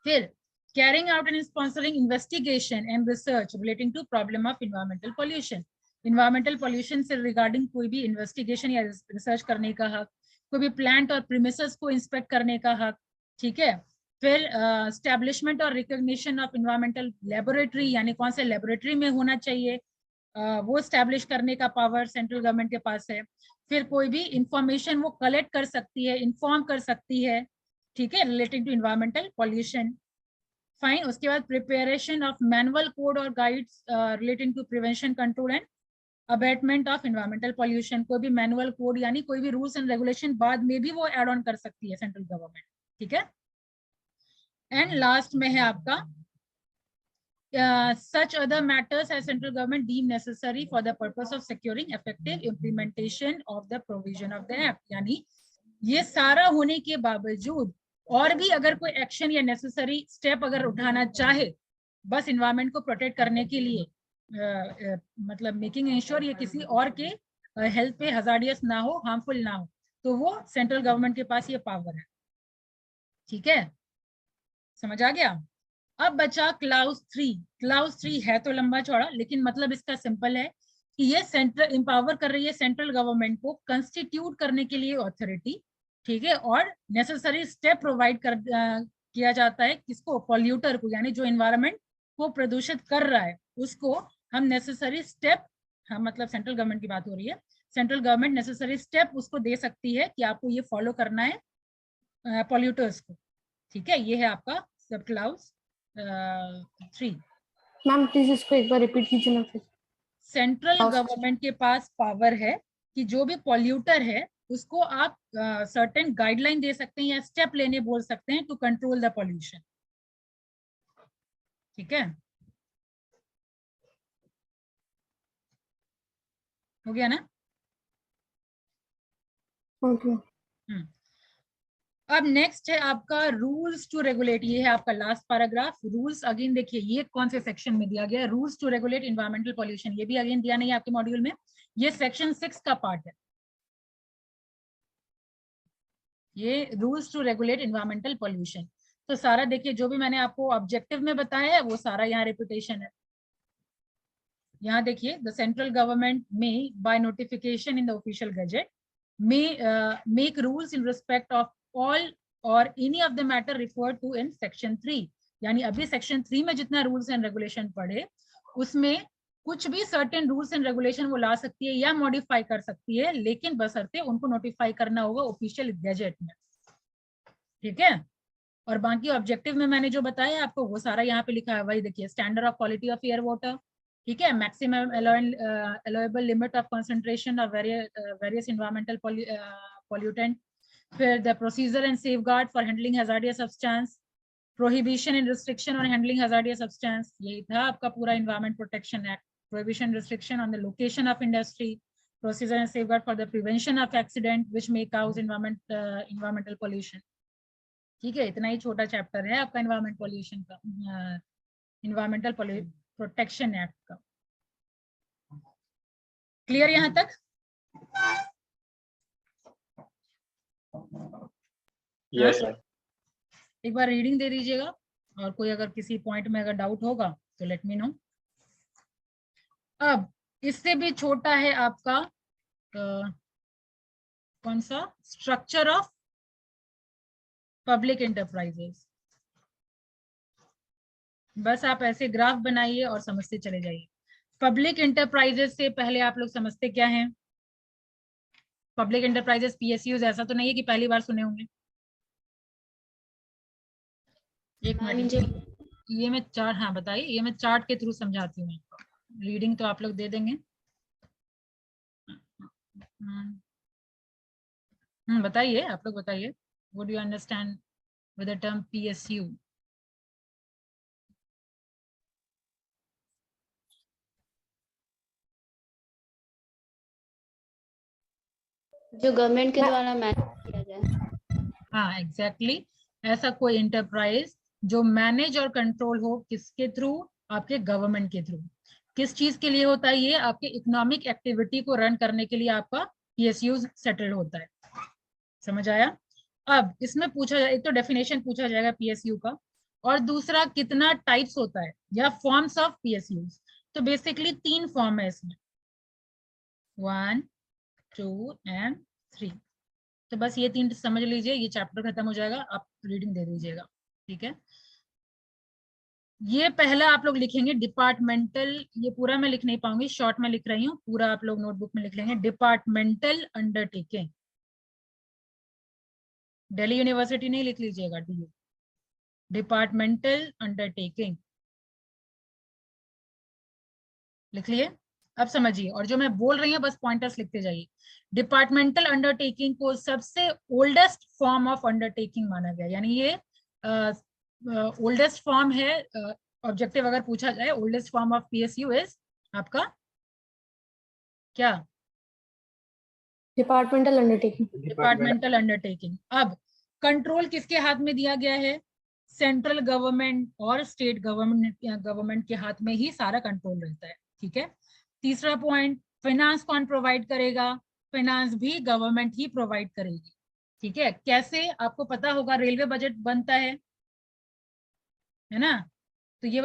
फिर carrying out and sponsoring investigation and research relating to problem of environmental pollution, environmental pollution से रिगार्डिंग कोई भी इन्वेस्टिगेशन या रिसर्च करने का हक, कोई भी प्लांट और प्रीमिसेस को इंस्पेक्ट करने का हक, ठीक है। फिर एस्टैब्लिशमेंट और रिकॉग्निशन ऑफ इन्वायरमेंटल लेबोरेटरी, यानी कौन से लेबोरेटरी में होना चाहिए वो एस्टैब्लिश करने का पावर सेंट्रल गवर्नमेंट के पास है। फिर कोई भी इंफॉर्मेशन वो कलेक्ट कर सकती है, इन्फॉर्म कर सकती है, ठीक है, relating to environmental pollution. Fine. उसके बाद प्रिपरेशन ऑफ मैनुअल कोड और guides relating to prevention control and abatement of environmental pollution, कोई भी मैनुअल कोड यानी कोई भी रूल्स एंड रेगुलेशन बाद में भी वो ऐड ऑन कर सकती है सेंट्रल गवर्नमेंट, ठीक है। एंड लास्ट में है आपका such other matters as central government deem necessary for the purpose of securing effective implementation of the provision of the act, यानी ये सारा होने के बावजूद और भी अगर कोई एक्शन या नेसेसरी स्टेप अगर उठाना चाहे बस इन्वायरमेंट को प्रोटेक्ट करने के लिए, मतलब मेकिंग इंश्योर ये किसी और के हेल्थ पे हजार्डियस ना हो, हार्मफुल ना हो, तो वो सेंट्रल गवर्नमेंट के पास ये पावर है, ठीक है, समझ आ गया। अब बचा क्लाउज 3। क्लाउज 3 है तो लंबा चौड़ा, लेकिन मतलब इसका सिंपल है कि ये सेंट्रल एम्पावर कर रही है सेंट्रल गवर्नमेंट को कंस्टिट्यूट करने के लिए अथॉरिटी, ठीक है, और नेसेसरी स्टेप प्रोवाइड किया जाता है किसको, पॉल्यूटर को, यानी जो एनवायरनमेंट को प्रदूषित कर रहा है उसको हम नेसेसरी स्टेप, हम मतलब सेंट्रल गवर्नमेंट की बात हो रही है, सेंट्रल गवर्नमेंट नेसेसरी स्टेप उसको दे सकती है कि आपको ये फॉलो करना है पॉल्यूटर्स को, ठीक है। ये है आपका सब क्लाउज 3। मैम प्लीज इसको एक बार रिपीट कीजिए ना फिर। सेंट्रल गवर्नमेंट के पास पावर है कि जो भी पॉल्यूटर है उसको आप सर्टेन गाइडलाइन दे सकते हैं या स्टेप लेने बोल सकते हैं टू कंट्रोल द पॉल्यूशन, ठीक है, हो गया ना। ओके। अब नेक्स्ट है आपका रूल्स टू रेगुलेट, ये है आपका लास्ट पैराग्राफ। रूल्स अगेन देखिए ये कौन से सेक्शन में दिया गया है, rules to regulate environmental pollution, ये भी अगेन दिया नहीं है आपके मॉड्यूल में, ये सेक्शन 6 का पार्ट है, ये rules to regulate environmental pollution. तो सारा देखिए जो भी मैंने आपको ऑब्जेक्टिव में बताया है वो सारा यहाँ रिपीटेशन है। यहाँ देखिए द सेंट्रल गवर्नमेंट में by notification in the official gazette may make rules in respect of all or any of the matter referred to in section 3, यानी अभी सेक्शन 3 में जितना रूल्स एंड रेगुलेशन पढ़े उसमें कुछ भी सर्टेन रूल्स एंड रेगुलेशन वो ला सकती है या मॉडिफाई कर सकती है, लेकिन बशर्ते उनको नोटिफाई करना होगा ऑफिशियल गजेट में, ठीक है। और बाकी ऑब्जेक्टिव में मैंने जो बताया आपको वो सारा यहाँ पे लिखा है, वही देखिए standard of quality of air water, ठीक है, maximum allowable limit of concentration of various environmental pollutant, फिर the procedure and safeguard for handling hazardous substance, prohibition and restriction on handling hazardous substance, यही था आपका पूरा environment protection act. Prohibition restriction on the location of industry, procedure and safeguard for the prevention of accident which may cause environmental pollution, ठीक है। इतना ही छोटा चैप्टर है आपका एनवायरमेंट पोल्यूशन का, एनवायरमेंटल प्रोटेक्शन एक्ट का। क्लियर यहाँ तक? Yes sir. एक बार रीडिंग दे दीजिएगा, और कोई अगर किसी पॉइंट में अगर डाउट होगा तो लेट मी नो। अब इससे भी छोटा है आपका कौन सा, स्ट्रक्चर ऑफ पब्लिक एंटरप्राइजेस। बस आप ऐसे ग्राफ बनाइए और समझते चले जाइए। पब्लिक एंटरप्राइजेस से पहले आप लोग समझते क्या हैं, पब्लिक एंटरप्राइजेस पीएसयूज, ऐसा तो नहीं है कि पहली बार सुने होंगे। एक मिनट, ये मैं चार्ट, हाँ बताइए, ये मैं चार्ट के थ्रू समझाती हूँ, रीडिंग तो आप लोग दे देंगे। बताइए, आप लोग बताइए, what do you understand with the term PSU? जो गवर्नमेंट के द्वारा मैनेज किया जाए। हाँ एग्जैक्टली, ऐसा कोई एंटरप्राइज जो मैनेज और कंट्रोल हो, किसके थ्रू, आपके गवर्नमेंट के थ्रू। किस चीज के लिए होता है ये, आपके इकोनॉमिक एक्टिविटी को रन करने के लिए आपका पीएसयू सेटल्ड होता है। समझ आया? अब इसमें पूछा जाए, एक तो डेफिनेशन पूछा जाएगा पीएसयू का, और दूसरा कितना टाइप्स होता है या फॉर्म्स ऑफ पीएसयू। तो बेसिकली 3 फॉर्म है इसमें, 1, 2 and 3। तो बस ये 3 समझ लीजिए, ये चैप्टर खत्म हो जाएगा, आप रीडिंग दे दीजिएगा, ठीक है। ये पहला आप लोग लिखेंगे डिपार्टमेंटल, ये पूरा मैं लिख नहीं पाऊंगी, शॉर्ट में लिख रही हूँ, पूरा आप लोग नोटबुक में लिख लेंगे। डिपार्टमेंटल अंडरटेकिंग, दिल्ली यूनिवर्सिटी नहीं लिख लीजिएगा, DU, डिपार्टमेंटल अंडरटेकिंग लिख लिए। अब समझिए, और जो मैं बोल रही हूँ बस पॉइंटर्स लिखते जाइए। डिपार्टमेंटल अंडरटेकिंग को सबसे ओल्डेस्ट फॉर्म ऑफ अंडरटेकिंग माना गया, यानी ये ओल्डेस्ट फॉर्म है। ऑब्जेक्टिव अगर पूछा जाए, oldest form of PSU is आपका क्या, डिपार्टमेंटल अंडरटेकिंग। Departmental undertaking. अब कंट्रोल किसके हाथ में दिया गया है, सेंट्रल गवर्नमेंट और स्टेट गवर्नमेंट के हाथ में ही सारा कंट्रोल रहता है, ठीक है। तीसरा पॉइंट, फाइनेंस कौन प्रोवाइड करेगा, फाइनेंस भी गवर्नमेंट ही प्रोवाइड करेगी, ठीक है। कैसे, आपको पता होगा, रेलवे बजट बनता है ना, तो ये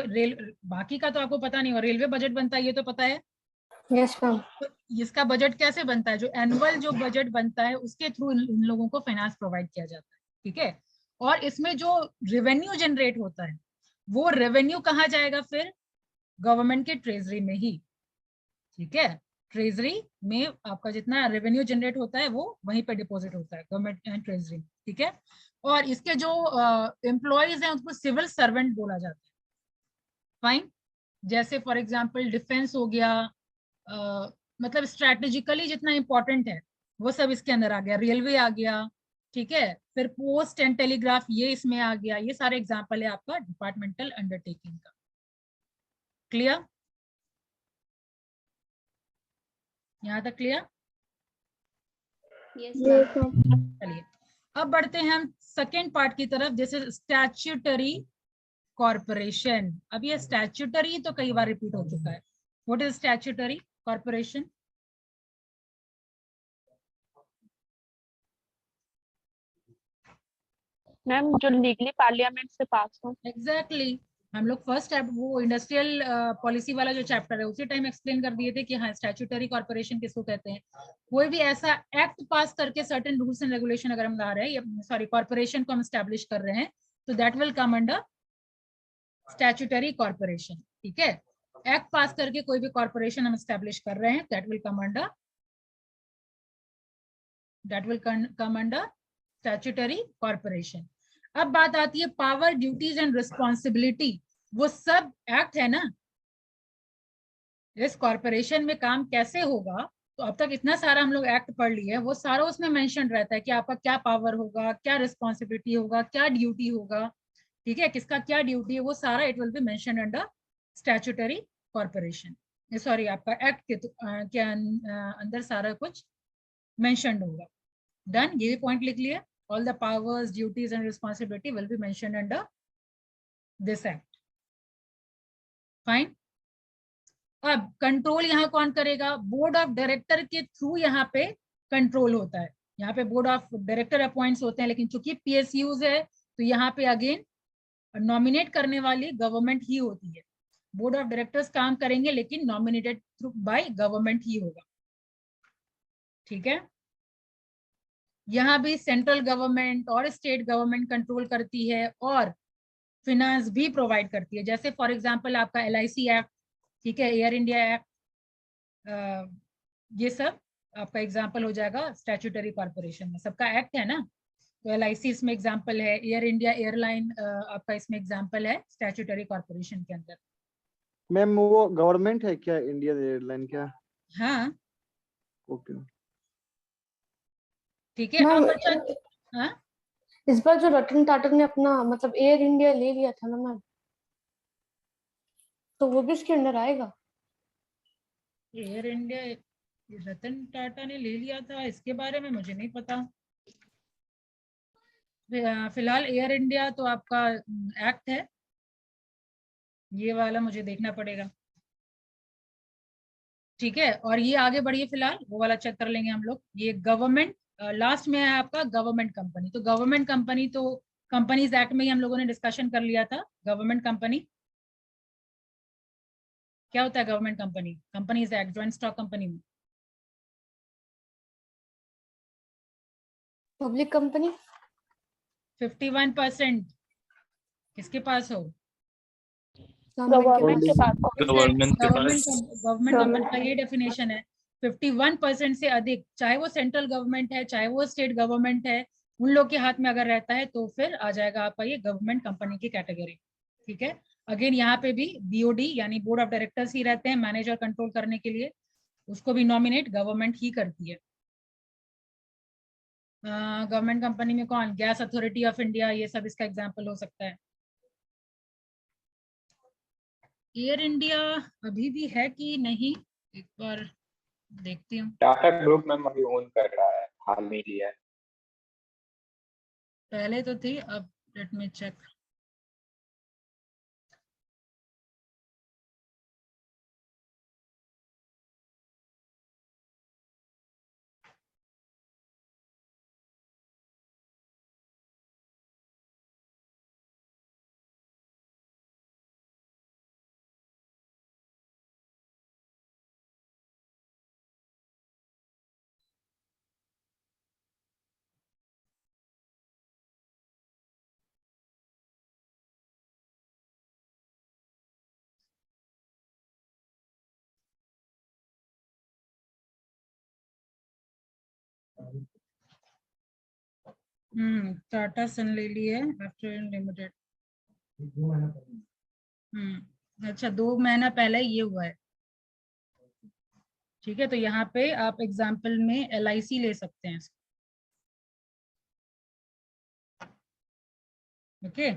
बाकी का तो आपको पता नहीं हो, रेलवे बजट बनता है ये तो पता है, यस मैम। तो इसका बजट कैसे बनता है? जो एनुअल जो बजट बनता है उसके थ्रू इन लोगों को फाइनेंस प्रोवाइड किया जाता है, ठीक है। और इसमें जो रेवेन्यू जनरेट होता है वो रेवेन्यू कहाँ जाएगा? फिर गवर्नमेंट के ट्रेजरी में ही, ठीक है। ट्रेजरी में आपका जितना रेवेन्यू जनरेट होता है वो वहीं पे डिपॉजिट होता है, गवर्नमेंट एंड ट्रेजरी, ठीक है। और इसके जो एम्प्लॉयज हैं उसको सिविल सर्वेंट बोला जाता है, फाइन। जैसे फॉर एग्जांपल डिफेंस हो गया, मतलब स्ट्रेटेजिकली जितना इंपॉर्टेंट है वो सब इसके अंदर आ गया, रेलवे आ गया, ठीक है। फिर पोस्ट एंड टेलीग्राफ ये इसमें आ गया। ये सारे एग्जांपल है आपका डिपार्टमेंटल अंडरटेकिंग का। क्लियर? यहाँ तक क्लियर? Yes ma'am. चलिए अब बढ़ते हैं हम सेकेंड पार्ट की तरफ, जैसे स्टैट्यूटरी कॉर्पोरेशन। अब ये स्टैट्यूटरी तो कई बार रिपीट हो चुका है। What is statutory corporation? Ma'am जो लीगली पार्लियामेंट से पास हो। एग्जैक्टली हम लोग फर्स्ट वो इंडस्ट्रियल पॉलिसी वाला जो चैप्टर है उसी टाइम एक्सप्लेन कर दिए थे कि हाँ स्टैट्यूटरी कॉर्पोरेशन किसको कहते हैं। कोई भी ऐसा एक्ट पास करके सर्टेन रूल्स एंड रेगुलेशन अगर हम ला रहे हैं, सॉरी कॉर्पोरेशन को हम स्टैब्लिश कर रहे हैं, तो that will come under statutory corporation, ठीक है। एक्ट पास करके कोई भी कॉर्पोरेशन हम स्टैब्लिश कर रहे हैं, that will come under statutory corporation. अब बात आती है पावर, ड्यूटीज एंड रिस्पॉन्सिबिलिटी। वो सब एक्ट है ना। इस कॉर्पोरेशन में काम कैसे होगा, तो अब तक इतना सारा हम लोग एक्ट पढ़ लिए, वो सारा उसमें मेंशन रहता है कि आपका क्या पावर होगा, क्या रिस्पॉन्सिबिलिटी होगा, क्या ड्यूटी होगा, ठीक है। किसका क्या ड्यूटी है वो सारा it will be mention under statutory corporation. Sorry आपका एक्ट के अंदर सारा कुछ मेंशन होगा। डन, ये भी पॉइंट लिख लिया। All the powers, duties and responsibility will be mentioned under this act. Fine. अब कंट्रोल यहाँ कौन करेगा? बोर्ड ऑफ डायरेक्टर के थ्रू यहाँ पे कंट्रोल होता है। यहाँ पे बोर्ड ऑफ डायरेक्टर अपॉइंट्स होते हैं, लेकिन चूंकि पीएसयूज है तो यहाँ पे अगेन नॉमिनेट करने वाली गवर्नमेंट ही होती है। बोर्ड ऑफ डायरेक्टर्स काम करेंगे लेकिन नॉमिनेटेड थ्रू बाय गवर्नमेंट ही होगा, ठीक है। यहाँ भी सेंट्रल गवर्नमेंट और स्टेट गवर्नमेंट कंट्रोल करती है और फिनांस भी प्रोवाइड करती है। जैसे फॉर एग्जांपल आपका एलआईसी एक्ट, ठीक है, एयर इंडिया एक्ट, ये सब आपका एग्जांपल हो जाएगा स्टैट्यूटरी कॉर्पोरेशन में। सबका एक्ट है ना, तो एलआईसी इसमें एग्जांपल है, एयर इंडिया एयरलाइन आपका इसमें एग्जांपल है स्टैट्यूटरी कॉर्पोरेशन के अंदर। मैम वो गवर्नमेंट है क्या इंडियन एयरलाइन क्या? हाँ ओके ठीक है। मैम अब अच्छा, हाँ इस बार जो रतन टाटा ने अपना मतलब एयर इंडिया ले लिया था ना मैम, तो वो भी इसके अंदर आएगा? एयर इंडिया रतन टाटा ने ले लिया था, इसके बारे में मुझे नहीं पता। फिलहाल एयर इंडिया तो आपका एक्ट है, ये वाला मुझे देखना पड़ेगा, ठीक है। और ये आगे बढ़िए, फिलहाल वो वाला चेक कर लेंगे हम लोग। ये गवर्नमेंट लास्ट में है आपका गवर्नमेंट कंपनी। तो गवर्नमेंट कंपनी तो कंपनीज एक्ट में ही हम लोगों ने डिस्कशन कर लिया था। गवर्नमेंट कंपनी क्या होता है? Government company, companies act, joint stock company में पब्लिक कंपनी 51% किसके पास हो? गवर्नमेंट के पास। गवर्नमेंट के पास। गवर्नमेंट कंपनी का ये डेफिनेशन है। 51% से अधिक, चाहे वो सेंट्रल गवर्नमेंट है चाहे वो स्टेट गवर्नमेंट है, उन लोग के हाथ में अगर रहता है तो फिर आ जाएगा आपका ये गवर्नमेंट कंपनी की कैटेगरी, ठीक है। अगेन यहाँ पे भी बीओडी यानी बोर्ड ऑफ डायरेक्टर्स ही रहते हैं मैनेज और कंट्रोल करने के लिए, उसको भी नॉमिनेट गवर्नमेंट ही करती है। गवर्नमेंट कंपनी में कौन? गैस अथॉरिटी ऑफ इंडिया, ये सब इसका एग्जाम्पल हो सकता है। एयर इंडिया अभी भी है कि नहीं, एक बार देखती हूँ। टाटा ग्रुप में अभी ओन कर रहा है, हाल में लिया है। पहले तो थी, अब लेट मी चेक। टाटा सन ले लिए आफ्टर लिमिटेड। अच्छा 2 महीना पहले ये हुआ है, ठीक है। तो यहाँ पे आप एग्जाम्पल में LIC ले सकते हैं, ओके।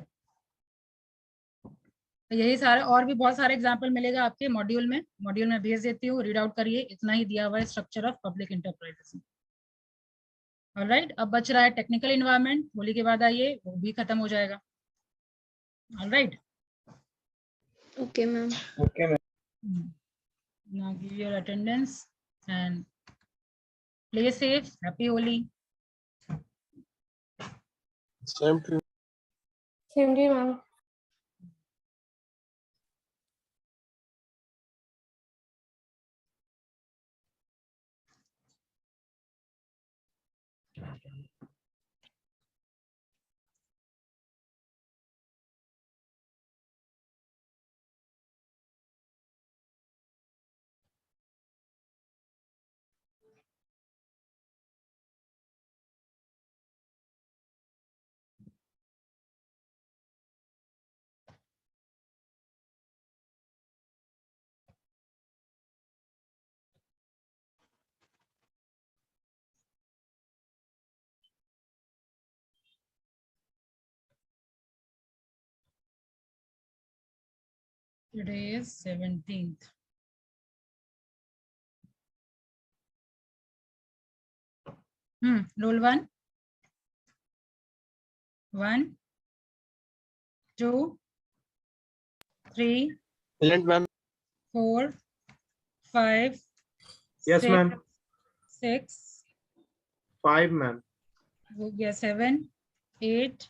तो यही सारे और भी बहुत सारे एग्जाम्पल मिलेगा आपके मॉड्यूल में भेज देती हूँ, रीड आउट करिए। इतना ही दिया हुआ है structure of public enterprises. Alright, अब बच रहा है टेक्निकल एनवायरनमेंट। होली के बाद आइए, वो भी खत्म हो जाएगा। Alright, okay ma'am. Okay ma'am. now give your attendance and play safe. Happy Holi. Same to you. Same to you, ma'am. Today is 17th. Roll 1. 1, 2, 3, Present, ma'am. 4, 5. Yes, 6, ma'am. 6. 5, ma'am. हो गया 7, 8,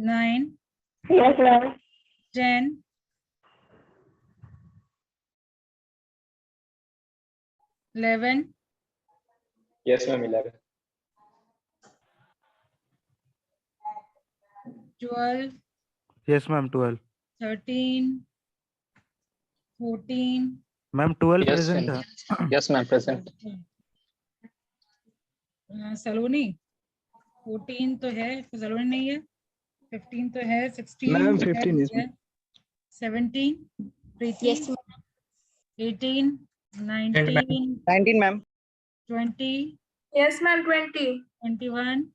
9, Yes, ma'am. 10, 11, Yes, ma'am. 11. 12, Yes, ma'am. 12. 13, 14. Ma'am, 12 Yes, present. ma'am. Yes, ma'am. Present. सलोनी 14 तो है, सलोनी नहीं है। 15 तो है, 16 Ma'am, 15 is. है, 17 प्रीति, Yes, 18, 19, 19, ma'am. 20, Yes, ma'am. 20. 21,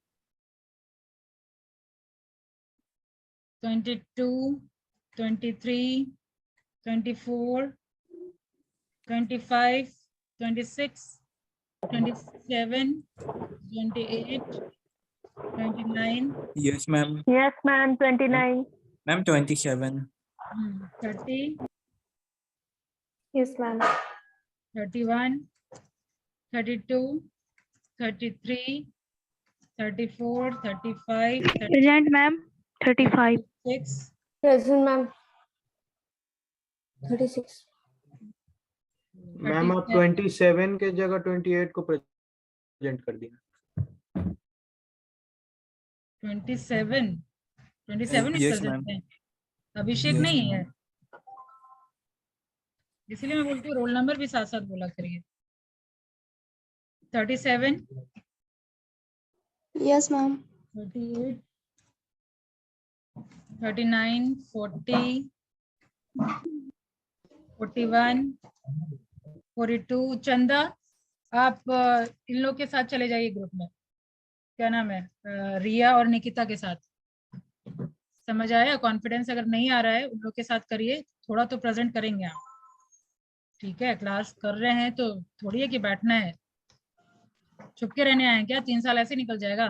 22, 23, 24, 25, 26, 27, 28, 29, Yes, ma'am. Yes, ma'am. 29. Ma'am, 27. 30, Yes, ma'am. 31, 32, 33, 34, 35, Present, ma'am. 35. 36, Present, ma'am. 36. Ma'am आप 27 के जगह 28 को प्रेजेंट कर दिया। 27 में Yes, कर ma'am. देते हैं। अभिषेक Yes, नहीं है, ma'am. इसलिए मैं बोलती हूँ रोल नंबर भी साथ साथ बोला करिए। 37, Yes, ma'am. 38, 39, 40, 41, 42। चंदा आप इन लोग के साथ चले जाइए ग्रुप में, क्या नाम है, रिया और निकिता के साथ। समझ आया? कॉन्फिडेंस अगर नहीं आ रहा है उन लोग के साथ करिए, थोड़ा तो प्रेजेंट करेंगे आप, ठीक है। क्लास कर रहे हैं तो थोड़ी है कि बैठना है, छुप के रहने आए क्या? 3 साल ऐसे निकल जाएगा।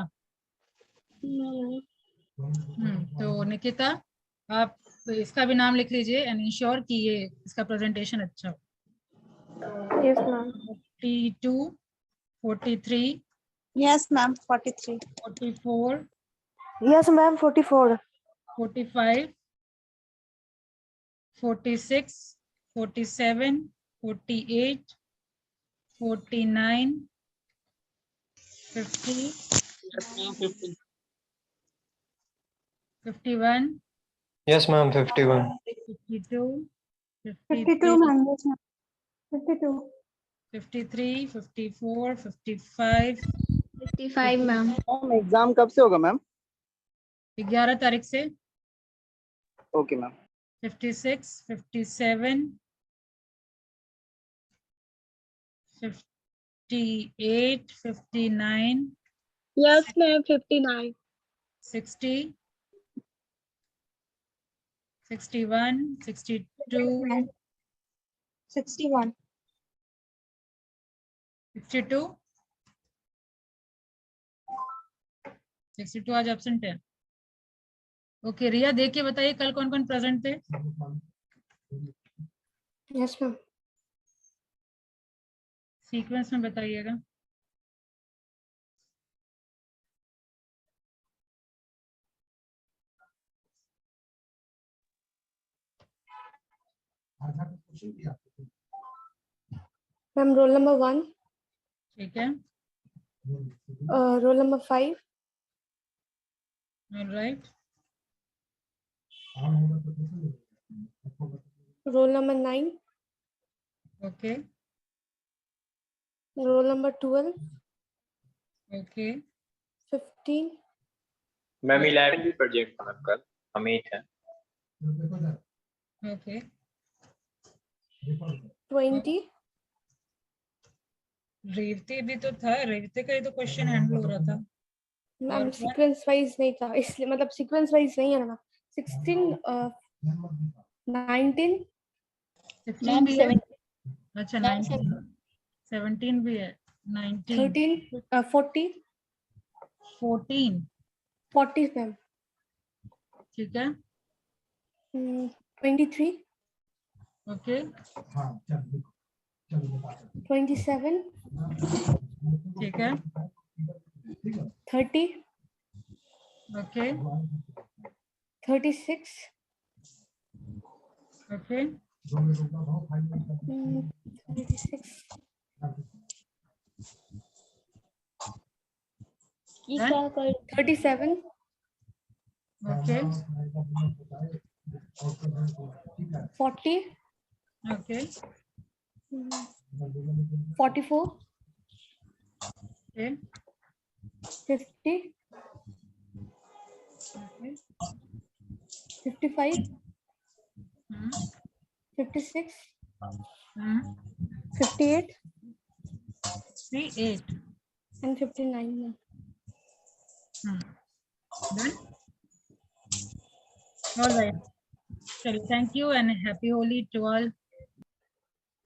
तो निकिता आप इसका भी नाम लिख लीजिए एंड इंश्योर कि ये इसका प्रेजेंटेशन अच्छा हो। Yes, ma'am. 42, 43, Yes, ma'am. 43. 44, Yes, ma'am. 44. 45, 46, 47, 48, 49, 50, 51, Yes, ma'am. 51. 52, 52, 53, ma'am. Yes, ma'am. 52. 53, 54, 55, 55 ma'am. Ma'am exam कब से होगा मैम? 11 तारीख से। Okay ma'am. 56, 57, 58, 59, Yes, ma'am. 59. 60, 61, 62, 61. 62, 62 आज एब्सेंट है। ओके रिया देख के बताइए कल कौन कौन प्रेजेंट थे। Yes, ma'am. सीक्वेंस में बताइएगा। Ma'am, roll number 1, ठीक है, roll number 5, alright, roll number 9, okay roll number 12, okay 15, ma'am 11 भी प्रोजेक्ट था मैम कल, अमित है। ओके 20, रेवती भी तो था, रेवती का ही तो क्वेश्चन हैंडल हो रहा था। मैम और सीक्वेंस वाइज नहीं था इसलिए, मतलब सीक्वेंस वाइज नहीं है ना। 16, 19, 16 भी है। अच्छा मैम 19, 17 भी है, 19, 13, 40, 14, 40 मैम, ठीक है, 23, ओके 27, ठीक है, 30, ओके 36, ओके 36, ये क्या कर 37, okay 40, okay 44, okay 50, 55, 56, 58, 38, and 59. Done? All right. Chalo, thank you and happy Holi to all.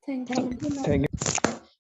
Thank you. Thank you.